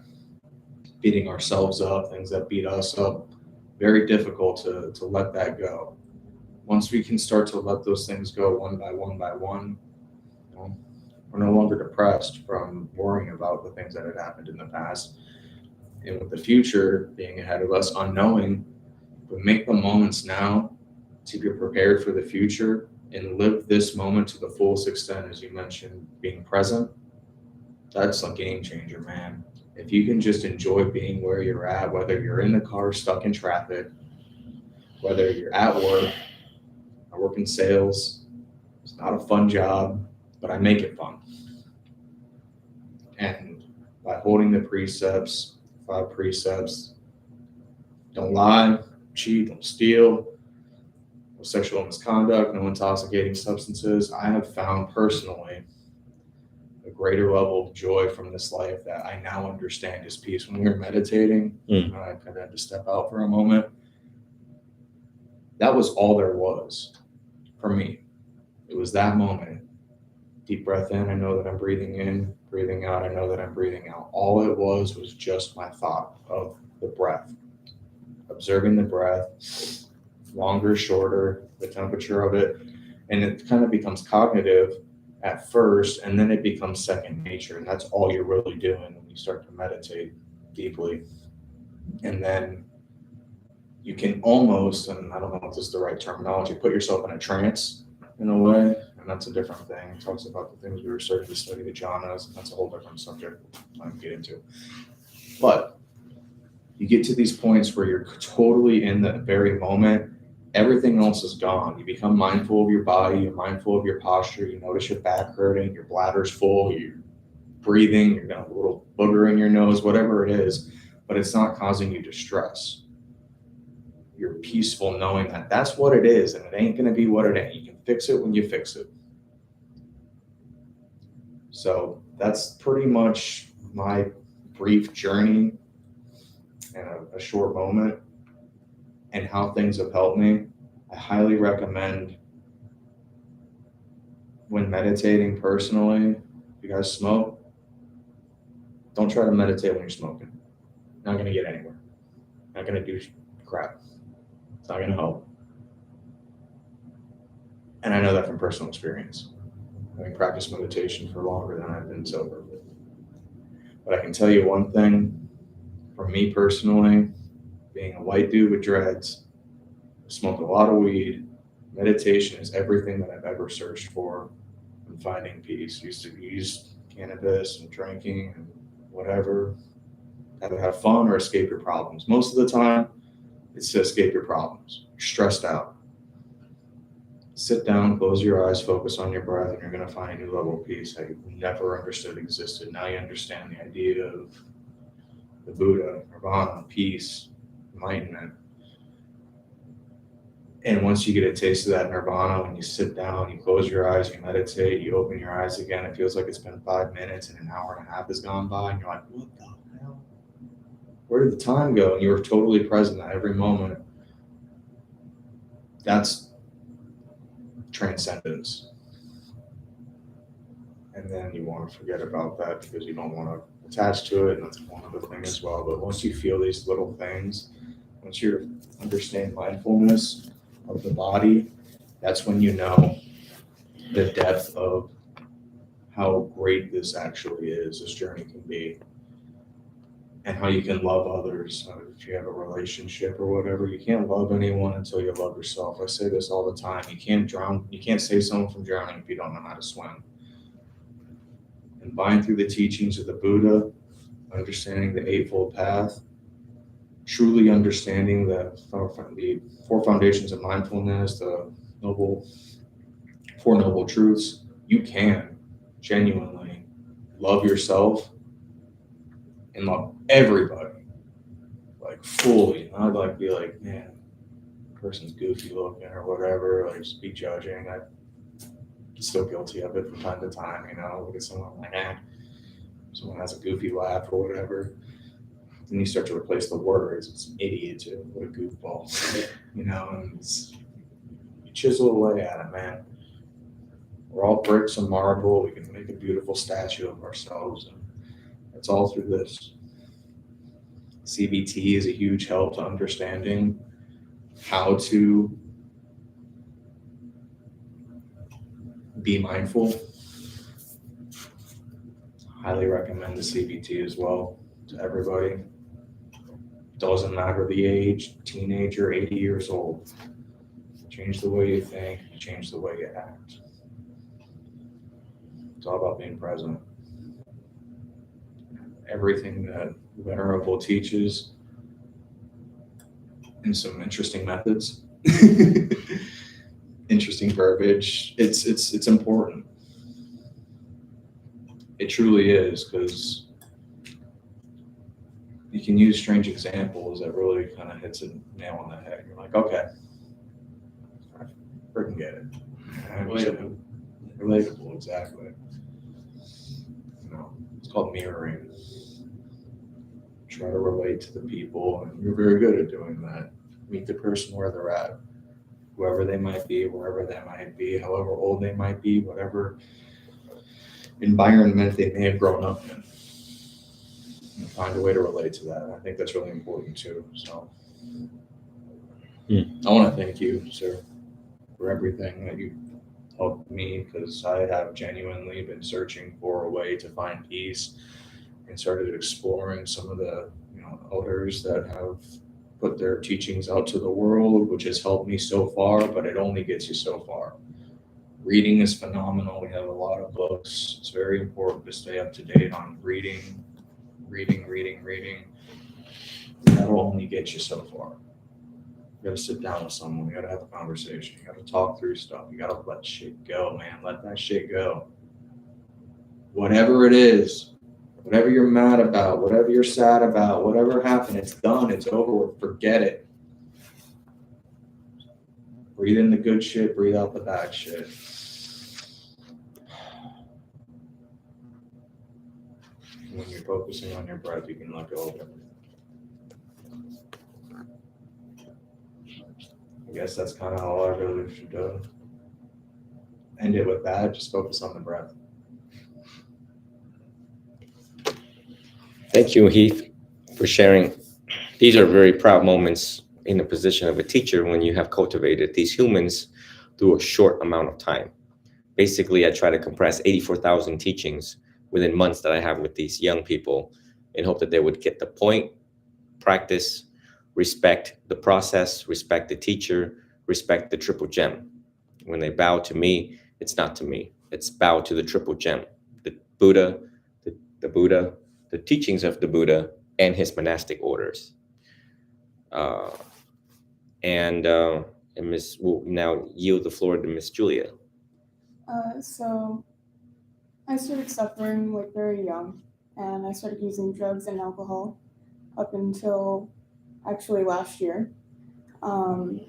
Beating ourselves up, things that beat us up, very difficult to let that go. Once we can start to let those things go one by one, you know, we're no longer depressed from worrying about the things that had happened in the past. And with the future being ahead of us, unknowing, we make the moments now to be prepared for the future and live this moment to the fullest extent, as you mentioned, being present. That's a game changer, man. If you can just enjoy being where you're at, whether you're in the car stuck in traffic, whether you're at work. I work in sales. It's not a fun job, but I make it fun. And by holding the precepts, 5 precepts, don't lie, cheat, don't steal, no sexual misconduct, no intoxicating substances, I have found personally a greater level of joy from this life that I now understand is peace. When we were meditating, I kind of had to step out for a moment. That was all there was for me. It was that moment. Deep breath in, I know that I'm breathing in, breathing out, I know that I'm breathing out. All it was just my thought of the breath. Observing the breath, longer, shorter, the temperature of it, and it kind of becomes cognitive at first, and then it becomes second nature, and that's all you're really doing when you start to meditate deeply. And then you can almost, and I don't know if this is the right terminology, put yourself in a trance in a way, and that's a different thing. It talks about the things we were starting to study, the jhanas, and that's a whole different subject I can get into. But you get to these points where you're totally in the very moment. Everything else is gone. You become mindful of your body, you're mindful of your posture, you notice your back hurting, your bladder's full, you're breathing, you're got a little booger in your nose, whatever it is, but it's not causing you distress. You're peaceful knowing that that's what it is, and it ain't going to be what it ain't. You can fix it when you fix it. So that's pretty much my brief journey and a short moment and how things have helped me. I highly recommend when meditating personally, if you guys smoke, don't try to meditate when you're smoking. Not going to get anywhere. Not going to do crap. It's not going to help. And I know that from personal experience, having practiced meditation for longer than I've been sober. But I can tell you one thing, for me personally, being a white dude with dreads, smoked a lot of weed, meditation is everything that I've ever searched for in finding peace. Used to use cannabis and drinking and whatever, either have fun or escape your problems. Most of the time, it's to escape your problems. You're stressed out. Sit down, close your eyes, focus on your breath, and you're going to find a new level of peace that you never understood existed. Now you understand the idea of the Buddha, nirvana, peace, enlightenment. And once you get a taste of that nirvana, when you sit down, you close your eyes, you meditate, you open your eyes again, it feels like it's been 5 minutes and an hour and a half has gone by, and you're like, what the hell? Where did the time go? And you were totally present at every moment. That's transcendence. And then you want to forget about that because you don't want to attach to it, and that's one other thing as well. But once you feel these little things, once you understand mindfulness of the body, that's when you know the depth of how great this actually is, this journey can be, and how you can love others. If you have a relationship or whatever, you can't love anyone until you love yourself. I say this all the time. You can't drown, you can't save someone from drowning if you don't know how to swim. And buying through the teachings of the Buddha, understanding the Eightfold Path, truly understanding the 4 foundations of mindfulness, the Noble Four Noble Truths, you can genuinely love yourself and love everybody, like fully. Not like be like, man, person's goofy looking or whatever, like just be judging. I'm still guilty of it from time to time, you know, look at someone like, someone has a goofy laugh or whatever. Then you start to replace the words. It's an idiot too. What a goofball. You know, and you chisel away at it, man. We're all bricks and marble. We can make a beautiful statue of ourselves. And it's all through this. CBT is a huge help to understanding how to be mindful. Highly recommend the CBT as well to everybody. Doesn't matter the age, teenager, 80 years old. Change the way you think, change the way you act. It's all about being present. Everything that Venerable teaches in some interesting methods, interesting verbiage, it's important. It truly is, because you can use strange examples that really kind of hits a nail on the head. You're like, okay, I freaking get it. Relatable. Relatable, exactly. You know, it's called mirroring. Try to relate to the people, and you're very good at doing that. Meet the person where they're at, whoever they might be, wherever they might be, however old they might be, whatever environment they may have grown up in. And find a way to relate to that. I think that's really important too. So I want to thank you, sir, for everything that you helped me, because I have genuinely been searching for a way to find peace and started exploring some of the elders that have put their teachings out to the world, which has helped me so far, but it only gets you so far. Reading is phenomenal. We have a lot of books. It's very important to stay up to date on reading. That'll only get you so far. You gotta sit down with someone. You gotta have a conversation. You gotta talk through stuff. You gotta let shit go, man. Let that shit go. Whatever it is, whatever you're mad about, whatever you're sad about, whatever happened, it's done. It's over with. Forget it. Breathe in the good shit. Breathe out the bad shit. When you're focusing on your breath, you can let go of everything. I guess that's kind of all I really should do. End it with that. Just focus on the breath. Thank you, Heath, for sharing. These are very proud moments in the position of a teacher when you have cultivated these humans through a short amount of time. Basically, I try to compress 84,000 teachings within months that I have with these young people in hope that they would get the point, practice, respect the process, respect the teacher, respect the triple gem. When they bow to me, it's not to me. It's bow to the triple gem, the Buddha, the Buddha, the teachings of the Buddha, and his monastic orders. And Miss, we'll now yield the floor to Miss Julia. So I started suffering like very young, and I started using drugs and alcohol up until actually last year. The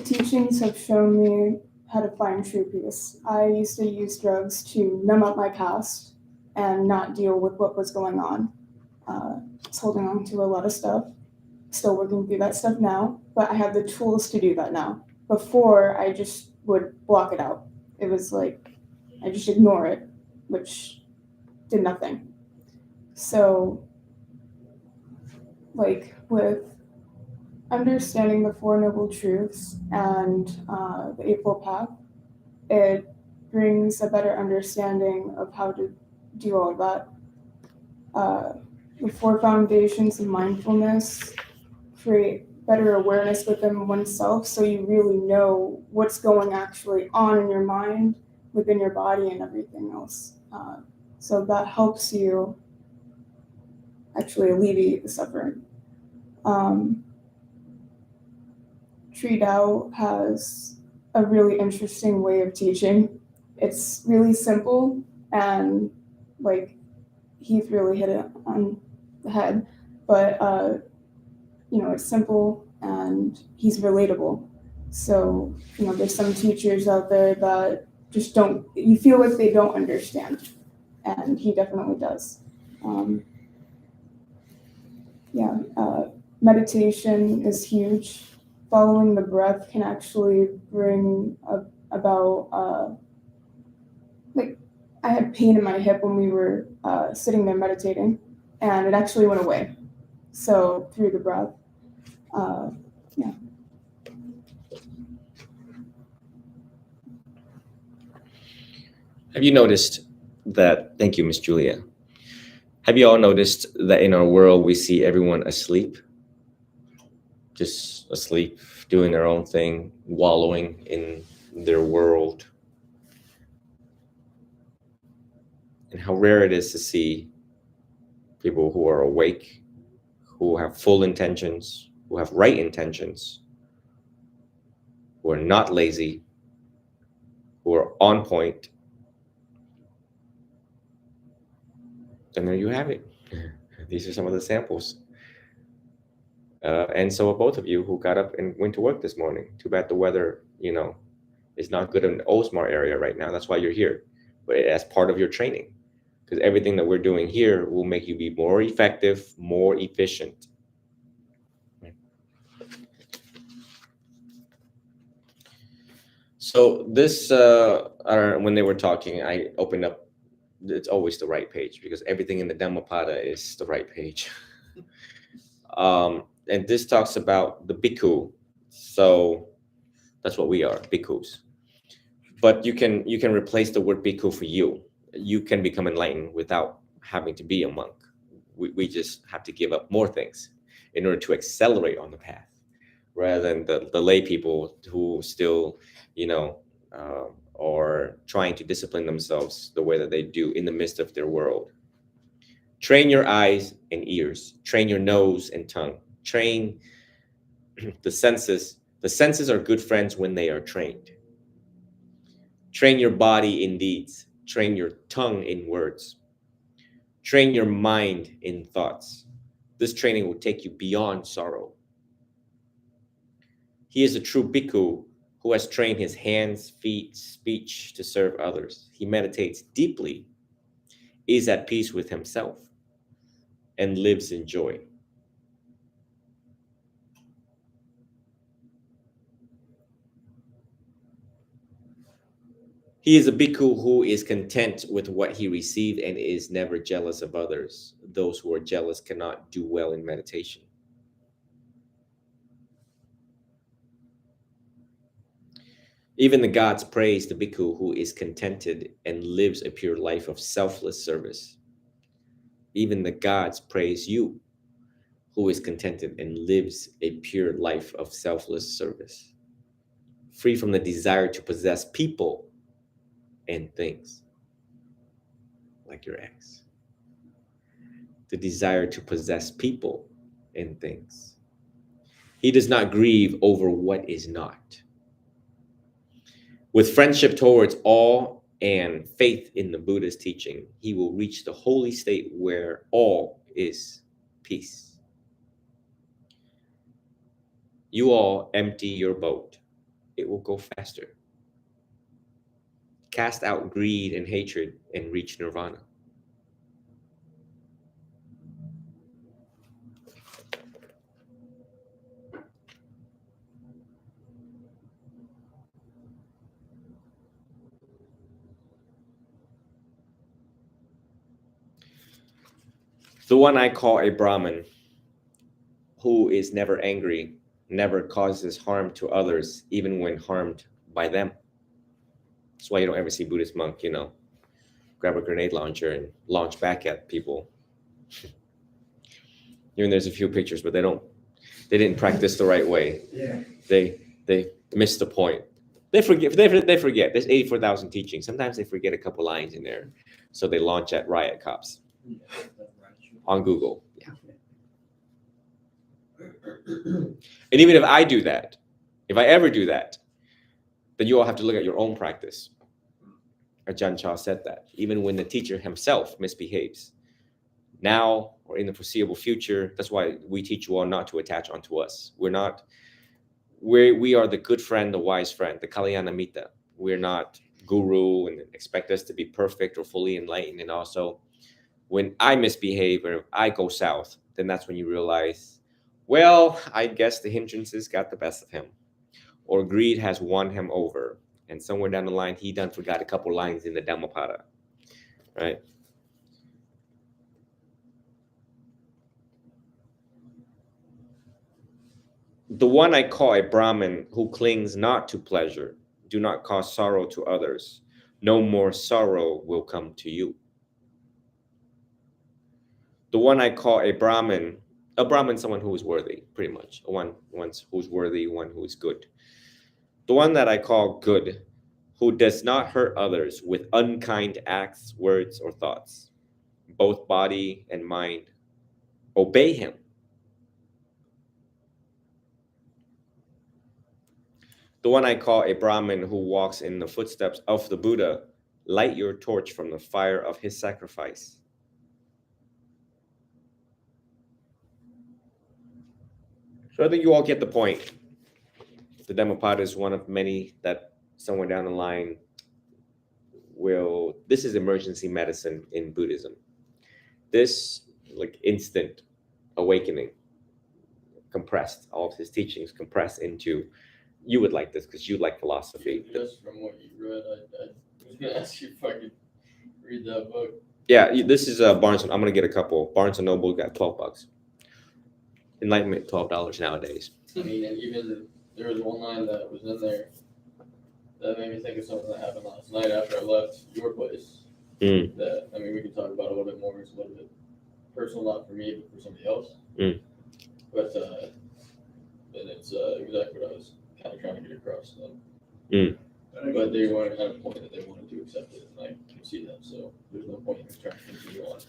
teachings have shown me how to find true peace. I used to use drugs to numb out my past and not deal with what was going on. I was holding on to a lot of stuff, still working through that stuff now, but I have the tools to do that now. Before, I just would block it out. It was like, I just ignore it, which did nothing. So, like with understanding the Four Noble Truths and the Eightfold Path, it brings a better understanding of how to do all of that. The four foundations of mindfulness create better awareness within oneself, so you really know what's going actually on in your mind, within your body, and everything else. So that helps you actually alleviate the suffering. Tree Tao has a really interesting way of teaching. It's really simple, and like Heath really hit it on the head. But it's simple and he's relatable. So there's some teachers out there that just don't. You feel like they don't understand, and he definitely does. Meditation is huge. Following the breath can actually bring about like I had pain in my hip when we were sitting there meditating, and it actually went away. So through the breath, yeah. Have you noticed that? Thank you, Miss Julia. Have you all noticed that in our world we see everyone asleep? Just asleep, doing their own thing, wallowing in their world. And how rare it is to see people who are awake, who have full intentions, who have right intentions, who are not lazy, who are on point. And there you have it. These are some of the samples. And so are both of you who got up and went to work this morning. Too bad the weather, is not good in the Osmar area right now. That's why you're here. But as part of your training, because everything that we're doing here will make you be more effective, more efficient. So this, when they were talking, I opened up. It's always the right page because everything in the Dhammapada is the right page. And this talks about the bhikkhu. So that's what we are, bhikkhus. But you can replace the word bhikkhu for you. You can become enlightened without having to be a monk. We just have to give up more things in order to accelerate on the path, rather than the lay people who still, are trying to discipline themselves the way that they do in the midst of their world. Train your eyes and ears. Train your nose and tongue. Train the senses. The senses are good friends when they are trained. Train your body in deeds. Train your tongue in words. Train your mind in thoughts. This training will take you beyond sorrow. He is a true bhikkhu who has trained his hands, feet, speech to serve others. He meditates deeply, is at peace with himself, and lives in joy. He is a bhikkhu who is content with what he received and is never jealous of others. Those who are jealous cannot do well in meditation. Even the gods praise the bhikkhu who is contented and lives a pure life of selfless service. Even the gods praise you who is contented and lives a pure life of selfless service, free from the desire to possess people and things, like your ex. The desire to possess people and things. He does not grieve over what is not. With friendship towards all and faith in the Buddha's teaching, he will reach the holy state where all is peace. You all empty your boat. It will go faster. Cast out greed and hatred and reach nirvana. The one I call a Brahmin, who is never angry, never causes harm to others, even when harmed by them. That's why you don't ever see Buddhist monk, grab a grenade launcher and launch back at people. Even there's a few pictures, but they didn't practice the right way. Yeah. They missed the point. They forget. There's 84,000 teachings. Sometimes they forget a couple lines in there, so they launch at riot cops on Google. Yeah. And even if I do that, if I ever do that, then you all have to look at your own practice. Ajahn Chah said that. Even when the teacher himself misbehaves, now or in the foreseeable future, that's why we teach you all not to attach onto us. We are the good friend, the wise friend, the Kalyana Mita. We're not guru and expect us to be perfect or fully enlightened. And also, when I misbehave or if I go south, then that's when you realize, well, I guess the hindrances got the best of him, or greed has won him over, and somewhere down the line he done forgot a couple lines in the Dhammapada, right? The one I call a Brahmin who clings not to pleasure, do not cause sorrow to others, no more sorrow will come to you. The one I call a Brahmin, someone who is worthy, pretty much. One who's worthy, one who is good. The one that I call good, who does not hurt others with unkind acts, words, or thoughts, both body and mind, obey him. The one I call a Brahmin who walks in the footsteps of the Buddha, light your torch from the fire of his sacrifice. So I think you all get the point. The Dhammapada is one of many that somewhere down the line this is emergency medicine in Buddhism. This like instant awakening, compressed, all of his teachings compressed into, you would like this because you like philosophy. Just from what you read, I was gonna ask you if I could read that book. Yeah, this is Barnes. I'm gonna get a couple. Barnes and Noble got $12. Enlightenment $12 nowadays. I mean, and even there was one line that was in there that made me think of something that happened last night after I left your place. That, I mean, we can talk about a little bit more. It's a little bit personal, not for me, but for somebody else. But and it's exactly what I was kind of trying to get across to them. But they weren't at a point that they wanted to accept it, and I can see that. So there's no point in trying to continue on.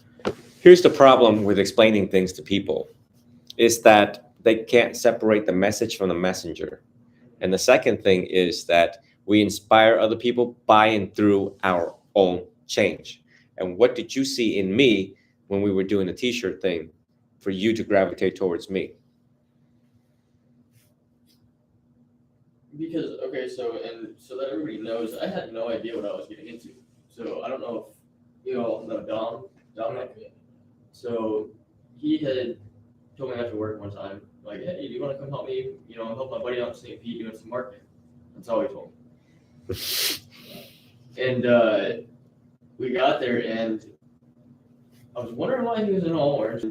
Here's the problem with explaining things to people, is that they can't separate the message from the messenger. And the second thing is that we inspire other people by and through our own change. And what did you see in me when we were doing the t-shirt thing for you to gravitate towards me? Because, okay, so that everybody knows, I had no idea what I was getting into. So I don't know if you all know Dominic. So he had told me after work one time, like, hey, do you want to come help me, help my buddy out in St. Pete doing some marketing? That's all he told me. And we got there, and I was wondering why he was in all orange.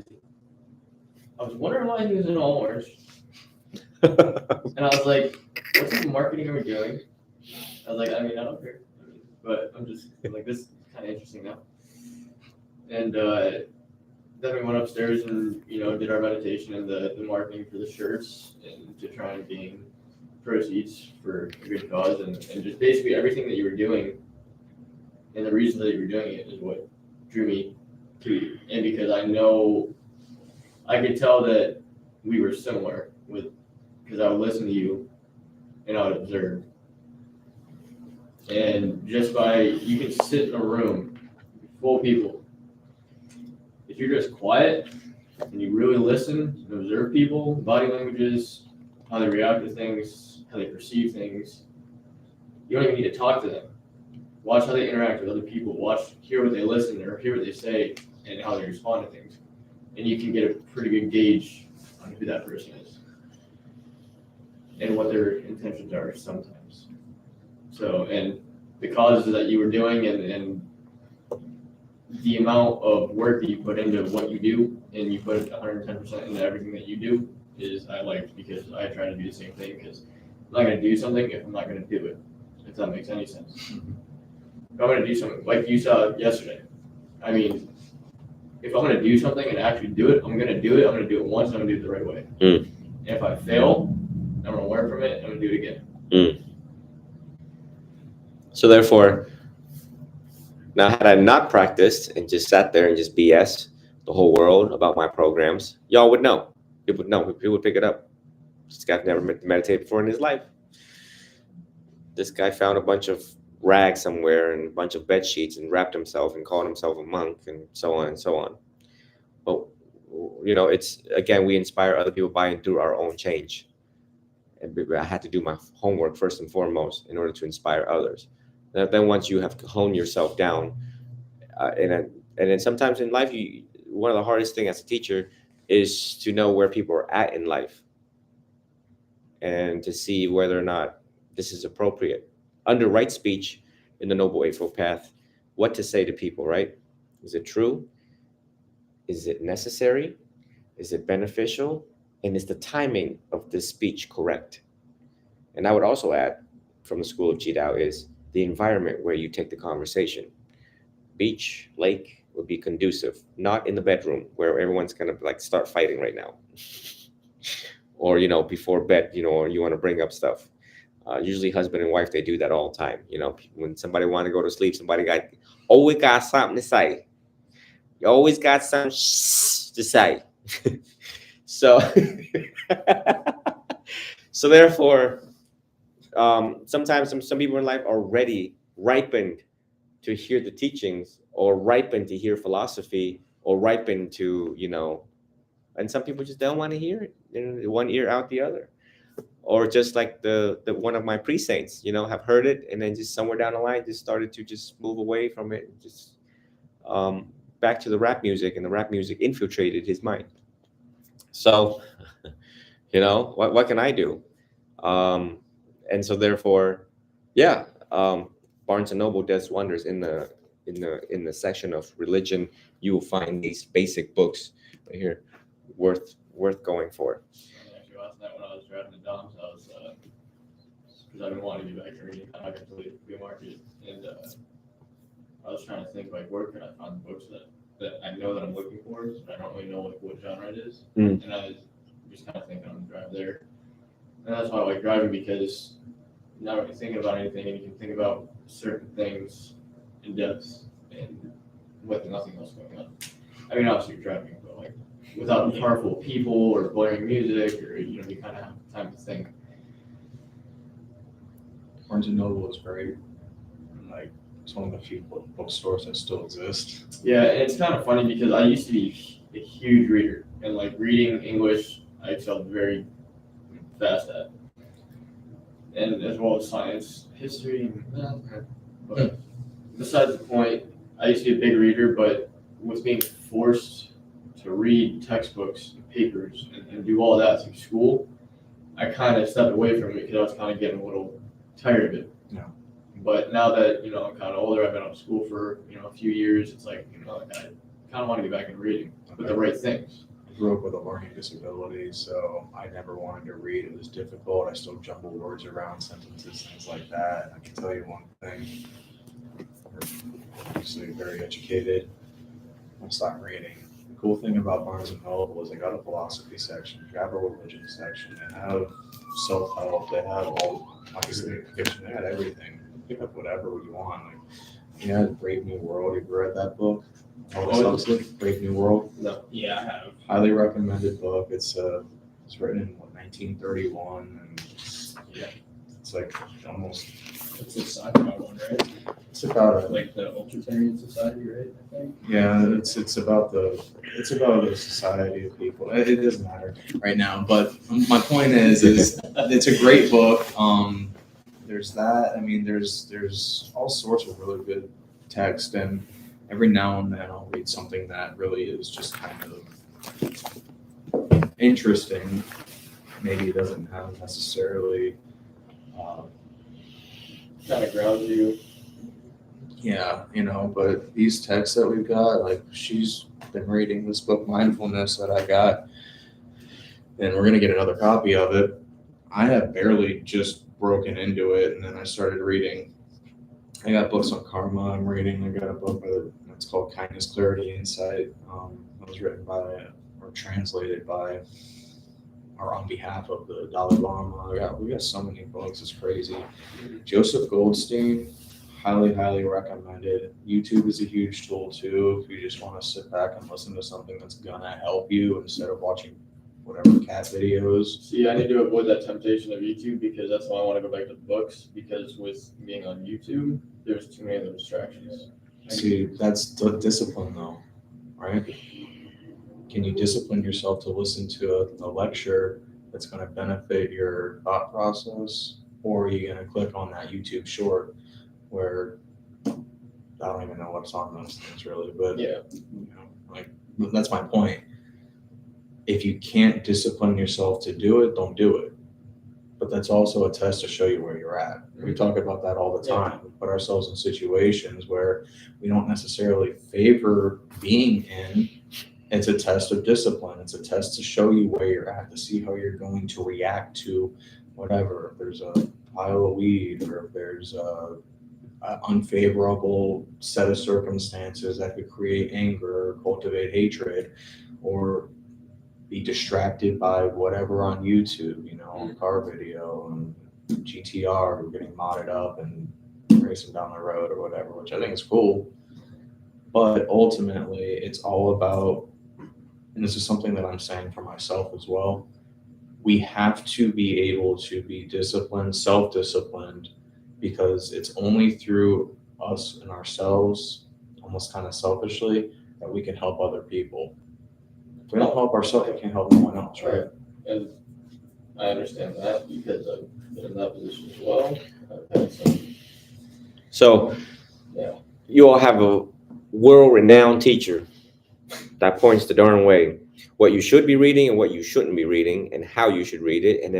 And I was like, what type of marketing are we doing? I was like, I mean, I don't care. But I'm just like, this is kind of interesting now. And then we went upstairs and, did our meditation and the marketing for the shirts and to try and gain proceeds for a good cause. And just basically everything that you were doing and the reason that you were doing it is what drew me to you. And because I could tell that we were similar because I would listen to you and I would observe. And you can sit in a room full of people. If you're just quiet and you really listen and observe people, body languages, how they react to things, how they perceive things, you don't even need to talk to them. Watch how they interact with other people. Hear what they listen or hear what they say and how they respond to things. And you can get a pretty good gauge on who that person is and what their intentions are sometimes. So, and the causes that you were doing and the amount of work that you put into what you do, and you put 110% into everything that you do, is I liked, because I try to do the same thing, because I'm not going to do something if I'm not going to do it, if that makes any sense. If I'm going to do something, like you saw yesterday, I mean, if I'm going to do something and actually do it, I'm going to do it. I'm going to do it once, and I'm going to do it the right way. And if I fail, I'm going to learn from it, and I'm going to do it again. So therefore, now had I not practiced and just sat there and just BS the whole world about my programs, y'all would know. People would know. People would pick it up. This guy never meditated before in his life. this guy found a bunch of rags somewhere and a bunch of bed sheets and wrapped himself and called himself a monk and so on and so on. But it's again, we inspire other people by and through our own change. And I had to do my homework first and foremost in order to inspire others. Then once you have honed yourself down, and then sometimes in life, one of the hardest thing as a teacher is to know where people are at in life and to see whether or not this is appropriate. Under right speech in the Noble Eightfold Path, what to say to people, right? Is it true? Is it necessary? Is it beneficial? And is the timing of this speech correct? And I would also add from the school of Jidao is the environment where you take the conversation. Beach, lake would be conducive, not in the bedroom where everyone's gonna like start fighting right now. Or, before bed, or you want to bring up stuff. Usually husband and wife, they do that all the time. When somebody want to go to sleep, somebody always got something to say. You always got something to say. So, so therefore, sometimes some people in life are ripened to hear the teachings, or ripened to hear philosophy, or ripened to, and some people just don't want to hear it, one ear out the other. Or just like the one of my pre-saints, have heard it and then just somewhere down the line just started to just move away from it, and just back to the rap music, and the rap music infiltrated his mind. So, what can I do? And so therefore, yeah, Barnes and Noble does wonders in the section of religion. You will find these basic books right here, worth going for. Actually, last night when I was driving to Dom's house, because I've been wanting to get back to reading, I got to the flea market, and I was trying to think like where can I find the books that I know that I'm looking for, but I don't really know like what genre it is. Mm. And I was just kind of thinking on the drive there, and that's why I like driving, because now when you're thinking about anything, and you can think about certain things in depth and with nothing else going on. I mean, obviously you're driving, but like without harmful people or blaring music, or you kind of have time to think. Barnes and Noble is very, it's one of the few bookstores that still exist. Yeah, and it's kind of funny because I used to be a huge reader, and like reading English, I excelled very fast at, and as well as science, history, and math. But besides the point, I used to be a big reader, but with being forced to read textbooks and papers and do all that through school, I kind of stepped away from it because I was kind of getting a little tired of it. Yeah. But now that, I'm kind of older, I've been out of school for, a few years, it's like, I kind of want to get back into reading with the right things. I grew up with a learning disability, so I never wanted to read. It was difficult. I still jumble words around, sentences, things like that. I can tell you one thing. We're obviously very educated. I stopped reading. The cool thing about Barnes and Noble is they got a philosophy section, they have a religion section, they have self-help, they have all, obviously, fiction, they had everything. Pick up whatever you want. Like, you had Brave New World. You've read that book? Brave New World. No. Yeah, I have. Highly recommended book. It's written in 1931, and it's like almost. It's a sci-fi one, right? It's about like the Ultratarian Society, right? I think. Yeah, it's about the society of people. It doesn't matter right now, but my point is it's a great book. There's that. I mean, there's all sorts of really good text, and every now and then I'll read something that really is just kind of interesting. Maybe it doesn't have necessarily kind of grounds you. Yeah, but these texts that we've got, like she's been reading this book, Mindfulness, that I got, and we're going to get another copy of it. I have barely just broken into it, and then I started reading. I got books on karma I'm reading. I got a book that's called Kindness, Clarity, Insight. That was written by or translated by or on behalf of the Dalai Lama. We got so many books, it's crazy. Joseph Goldstein, highly recommended. YouTube is a huge tool too if you just want to sit back and listen to something that's gonna help you instead of watching whatever cat videos. See, I need to avoid that temptation of YouTube because that's why I want to go back to books, because with being on YouTube, there's too many of those distractions. See, that's the discipline though, right? Can you discipline yourself to listen to a lecture that's going to benefit your thought process, or are you going to click on that YouTube short where I don't even know what's on those things really, but Yeah. you know, like that's my point. If you can't discipline yourself to do it, don't do it. But that's also a test to show you where you're at. We talk about that all the time. We put ourselves in situations where we don't necessarily favor being in. It's a test of discipline. It's a test to show you where you're at, to see how you're going to react to whatever. If there's a pile of weed, or if there's a unfavorable set of circumstances that could create anger or cultivate hatred, or be distracted by whatever on YouTube, you know, car video and GTR getting modded up and racing down the road or whatever, which I think is cool. But ultimately, it's all about, and this is something that I'm saying for myself as well, we have to be able to be disciplined, self-disciplined, because it's only through us and ourselves, almost kind of selfishly, that we can help other people. If we don't help ourselves, we can't help anyone else, right? And I understand that because I've been in that position as well. I've had some, So Yeah. you all have a world-renowned teacher that points the darn way what you should be reading and what you shouldn't be reading and how you should read it, and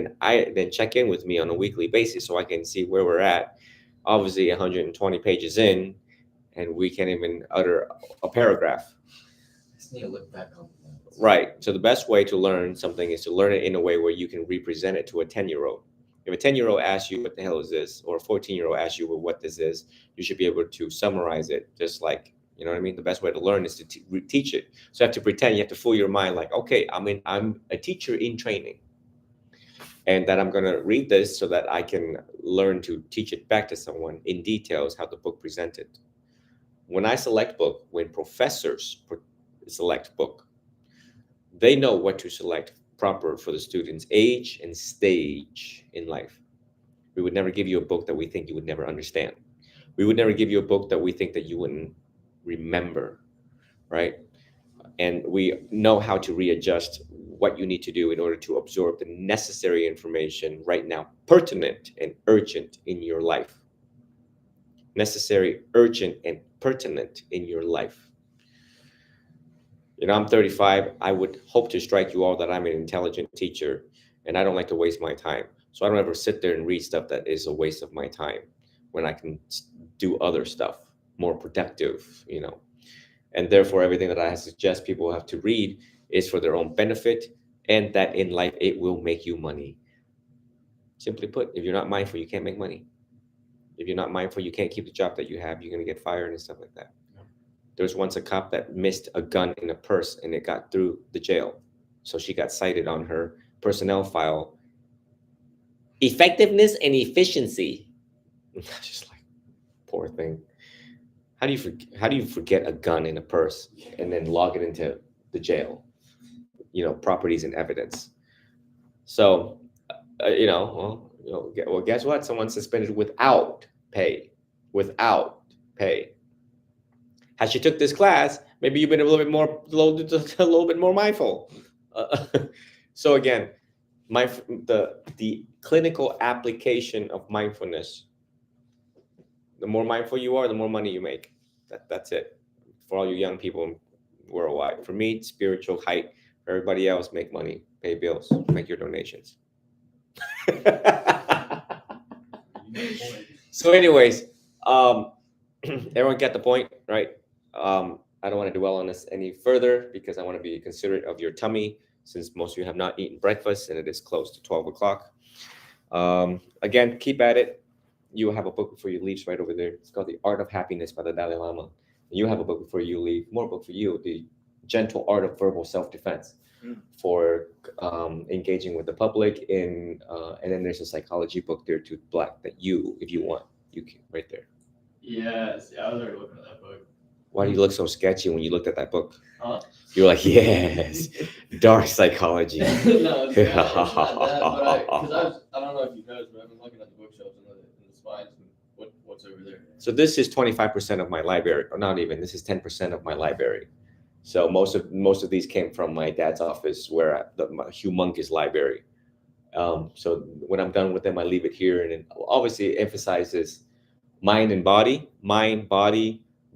then check in with me on a weekly basis so I can see where we're at. Obviously 120 pages in and we can't even utter a paragraph. Just need to look back on that. Right. So the best way to learn something is to learn it in a way where you can represent it to a 10-year-old. If a 10-year-old asks you what the hell is this, or a 14-year-old asks you what this is, you should be able to summarize it just like, you know what I mean? The best way to learn is to teach it. So you have to pretend, you have to fool your mind like, okay, I'm a teacher in training, and that I'm going to read this so that I can learn to teach it back to someone in details how the book presented. When I select book, when professors select book, they know what to select proper for the student's age and stage in life. We would never give you a book that we think you would never understand. We would never give you a book that we think that you wouldn't remember, right? And we know how to readjust what you need to do in order to absorb the necessary information right now, pertinent and urgent in your life. Necessary, urgent, and pertinent in your life. You know, I'm 35. I would hope to strike you all that I'm an intelligent teacher, and I don't like to waste my time. So I don't ever sit there and read stuff that is a waste of my time when I can do other stuff, more productive, you know. And therefore, everything that I suggest people have to read is for their own benefit, and that in life, it will make you money. Simply put, if you're not mindful, you can't make money. If you're not mindful, you can't keep the job that you have. You're going to get fired and stuff like that. There was once a cop that missed a gun in a purse and it got through the jail. So she got cited on her personnel file. Effectiveness and efficiency. Just like, poor thing. How do you forget a gun in a purse and then log it into the jail? You know, properties and evidence. So, well, guess what? Someone suspended without pay. Without pay. Had she took this class, maybe you've been a little bit more mindful. So again, the clinical application of mindfulness. The more mindful you are, the more money you make. That's it. For all you young people worldwide. For me, spiritual height. For everybody else, make money, pay bills, make your donations. So, anyways, everyone get the point, right? I don't want to dwell on this any further because I want to be considerate of your tummy since most of you have not eaten breakfast and it is close to 12 o'clock. Again, keep at it. You have a book before you leave right over there. It's called The Art of Happiness by the Dalai Lama. You have a book before you leave, more book for you, The Gentle Art of Verbal Self-Defense for engaging with the public. And then there's a psychology book there too, black, that you, if you want, you can, right there. Yes, I was already looking at that book. Why do you look so sketchy when you looked at that book? Huh? You're like, yes, dark psychology. No, it's not that, but I don't know if you noticed, but I've been looking at the bookshelves and the spines and what's over there. So this is 25% of my library, or not even. This is 10% of my library. So most of these came from my dad's office, where my humongous library. So when I'm done with them, I leave it here, and it obviously emphasizes mind, body,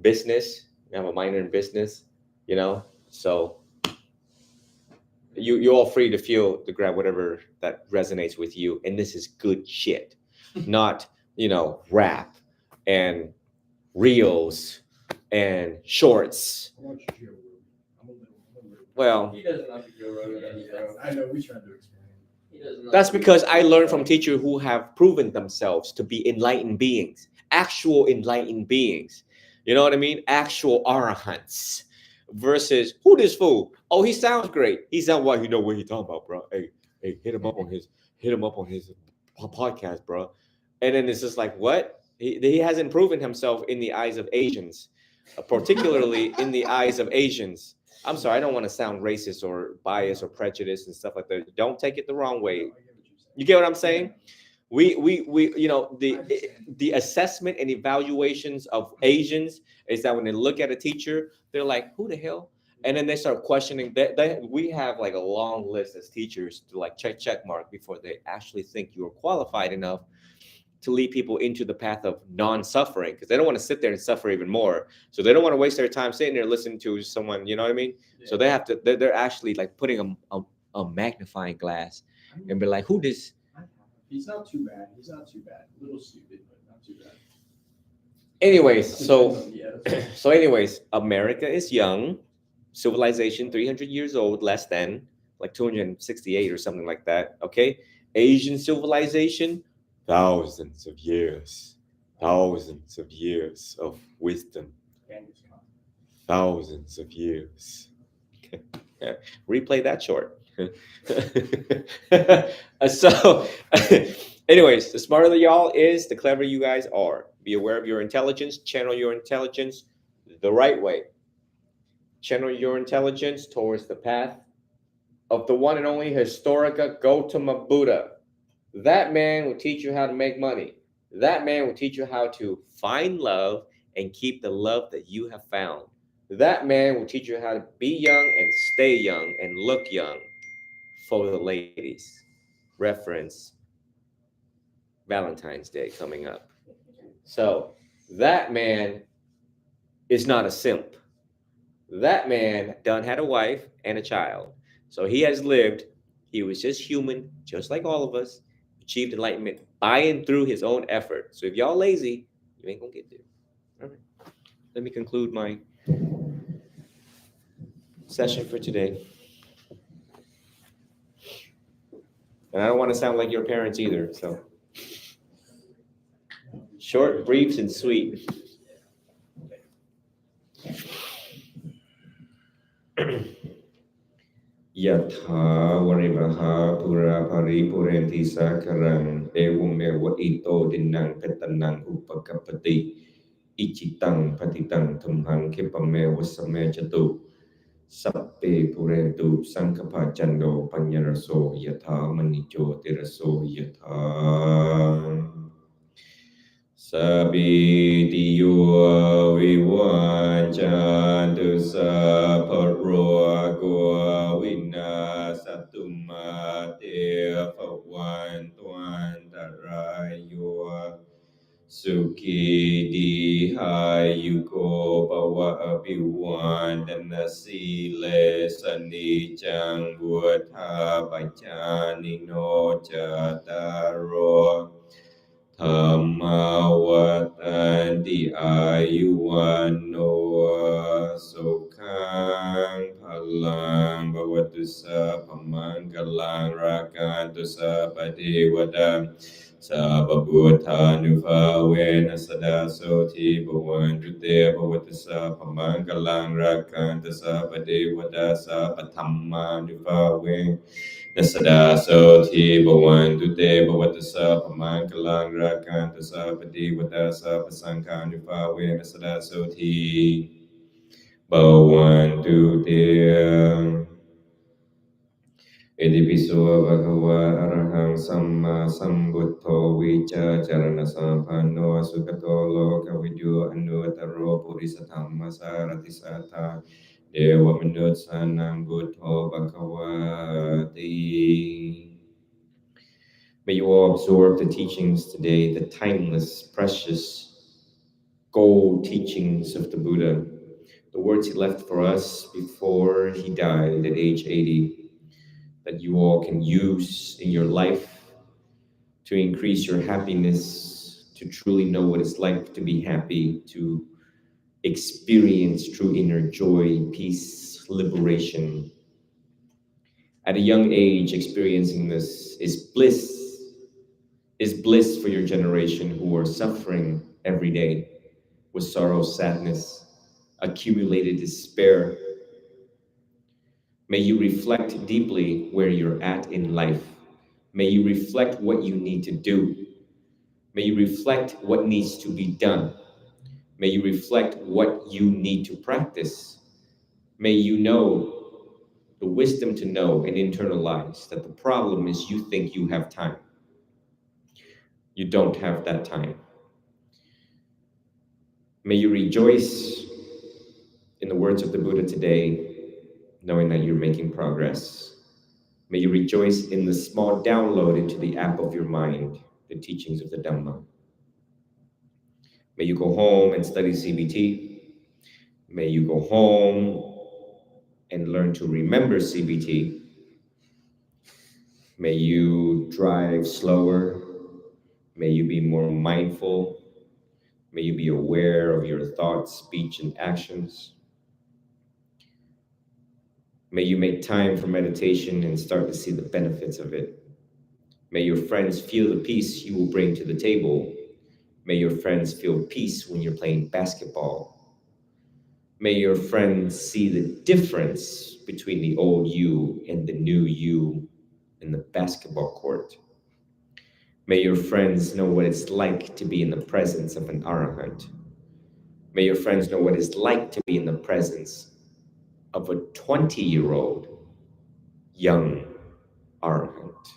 business. I'm a minor in business, you know. So you're all free to grab whatever that resonates with you, and this is good shit, not rap and reels and shorts. I want you to I'm a little. Well, He doesn't have to go road at any bro. I know, we tried to explain. He doesn't. that's because I learned from teachers who have proven themselves to be enlightened beings, actual enlightened beings. You know what I mean? Actual arahants. Versus who this fool? Oh, he sounds great. He sounds what you know what he talking about, bro. Hey, hit him up on his podcast, bro. And then it's just like, what? He hasn't proven himself in the eyes of Asians, particularly in the eyes of Asians. I'm sorry, I don't want to sound racist or biased or prejudiced and stuff like that. Don't take it the wrong way. You get what I'm saying? We the assessment and evaluations of Asians is that when they look at a teacher, they're like, who the hell? And then they start questioning. We have like a long list as teachers to like check mark before they actually think you are qualified enough to lead people into the path of non-suffering, because they don't want to sit there and suffer even more. So they don't want to waste their time sitting there listening to someone, you know what I mean? Yeah. So they have to, they're actually like putting a magnifying glass and be like, who this? He's not too bad. A little stupid, but not too bad. Anyways, so anyways, America is young. Civilization 300 years old, less than like 268 or something like that. Okay. Asian civilization, thousands of years of wisdom, thousands of years. Okay. Yeah. Replay that short. So anyways, the smarter y'all is, the clever you guys are. Be aware of your intelligence, channel your intelligence the right way. Channel your intelligence towards the path of the one and only Historica Gautama Buddha. That man will teach you how to make money. That man will teach you how to find love and keep the love that you have found. That man will teach you how to be young and stay young and look young for the ladies. Reference Valentine's Day coming up. So that man is not a simp. That man done had a wife and a child. So he has lived. He was just human, just like all of us, achieved enlightenment by and through his own effort. So if y'all lazy, you ain't gonna get there. All right. Let me conclude my session for today. And I don't want to sound like your parents either. So short, brief, and sweet. Yatha varivaha pura paripurenti sakaran evam eva ito dinang petanang upakapati ichitang patitang tumhang kipame wasame jatu sappe purentu sangkapajando panyaraso yatha manijo tiraso yatha Sabitiyo vivajantu saparua gua vinasatu mate pawan tuan tarayo Suki dihayuko bawa abiwan dan nasile sani jang buatha bacani no jataro Thamawatan ayuwano sukhang phalang bhavatu sa pamanggalang rakantu sa padewada Sabba Bhutanuvavena sada soti bhavantu te bhavatu sa pamanggalang rakantu sa padewada sa pathammanuvavena Nasada soti bhavantu te bhavatu sa pamanggalang rakantu sa padewada sa pasangkanuvavena nasada soti Bhavantu te Idipiso bhagava arahang samma sambuddho vicha charana sampano sukato loka vidyo anuttaro purisathamma sarati sata dewa manutsanam buddho bhagavati. May you all absorb the teachings today, the timeless, precious, gold teachings of the Buddha, the words he left for us before he died at age 80, that you all can use in your life to increase your happiness, to truly know what it's like to be happy, to experience true inner joy, peace, liberation. At a young age, experiencing this is bliss for your generation who are suffering every day with sorrow, sadness, accumulated despair. May you reflect deeply where you're at in life. May you reflect what you need to do. May you reflect what needs to be done. May you reflect what you need to practice. May you know the wisdom to know and internalize that the problem is you think you have time. You don't have that time. May you rejoice in the words of the Buddha today, knowing that you're making progress. May you rejoice in the small download into the app of your mind, the teachings of the Dhamma. May you go home and study CBT. May you go home and learn to remember CBT. May you drive slower. May you be more mindful. May you be aware of your thoughts, speech, and actions. May you make time for meditation and start to see the benefits of it. May your friends feel the peace you will bring to the table. May your friends feel peace when you're playing basketball. May your friends see the difference between the old you and the new you in the basketball court. May your friends know what it's like to be in the presence of an arahant. May your friends know what it's like to be in the presence of a 20-year-old young arahant.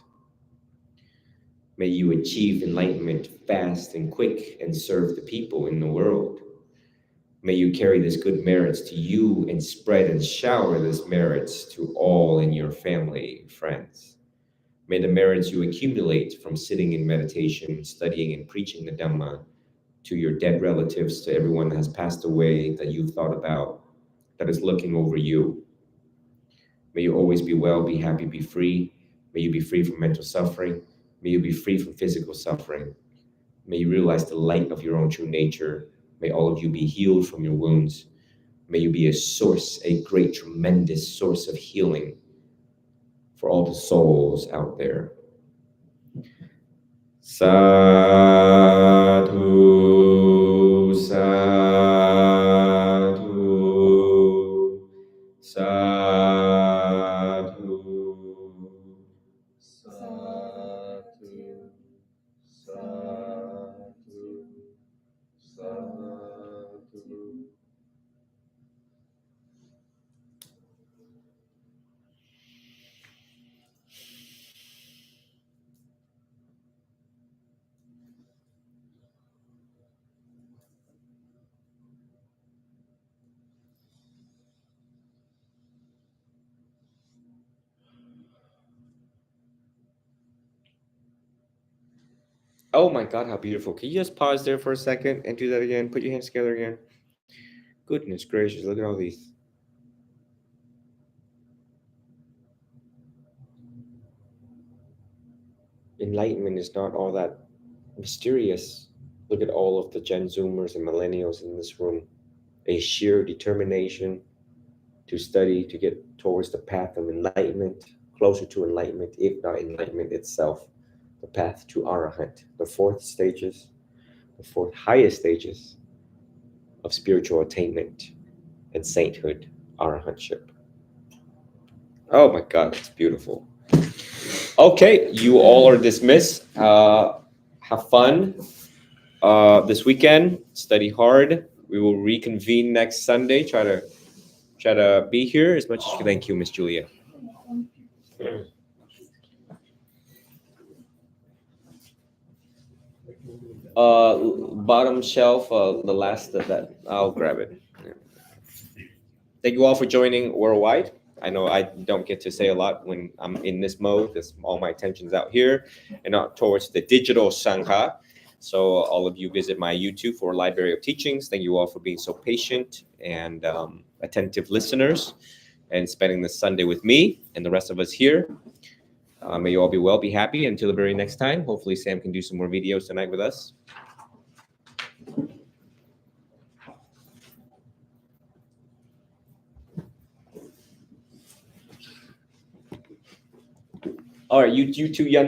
May you achieve enlightenment fast and quick and serve the people in the world. May you carry this good merits to you and spread and shower this merits to all in your family and friends. May the merits you accumulate from sitting in meditation, studying and preaching the Dhamma to your dead relatives, to everyone that has passed away that you've thought about, that is looking over you. May you always be well, be happy, be free. May you be free from mental suffering. May you be free from physical suffering. May you realize the light of your own true nature. May all of you be healed from your wounds. May you be a source, a great, tremendous source of healing for all the souls out there. Sadhu, sadhu, sadhu, Sadhu, sadhu, sadhu. Oh my God, how beautiful. Can you just pause there for a second and do that again? Put your hands together again. Goodness gracious, look at all these. Enlightenment is not all that mysterious. Look at all of the Gen Zoomers and millennials in this room. A sheer determination to study, to get towards the path of enlightenment, closer to enlightenment, if not enlightenment itself, the path to Arahant, the fourth highest stages of spiritual attainment and sainthood, Arahantship. Oh my God, that's beautiful. Okay, you all are dismissed. Have fun this weekend. Study hard. We will reconvene next Sunday. Try to try to be here as much as you can. Thank you, Miss Julia. Bottom shelf, the last of that. I'll grab it. Thank you all for joining Worldwide. I know I don't get to say a lot when I'm in this mode, because all my attention's out here and not towards the digital Sangha. So all of you visit my YouTube for Library of Teachings. Thank you all for being so patient and attentive listeners and spending this Sunday with me and the rest of us here. May you all be well, be happy. Until the very next time. Hopefully Sam can do some more videos tonight with us. All right, you two young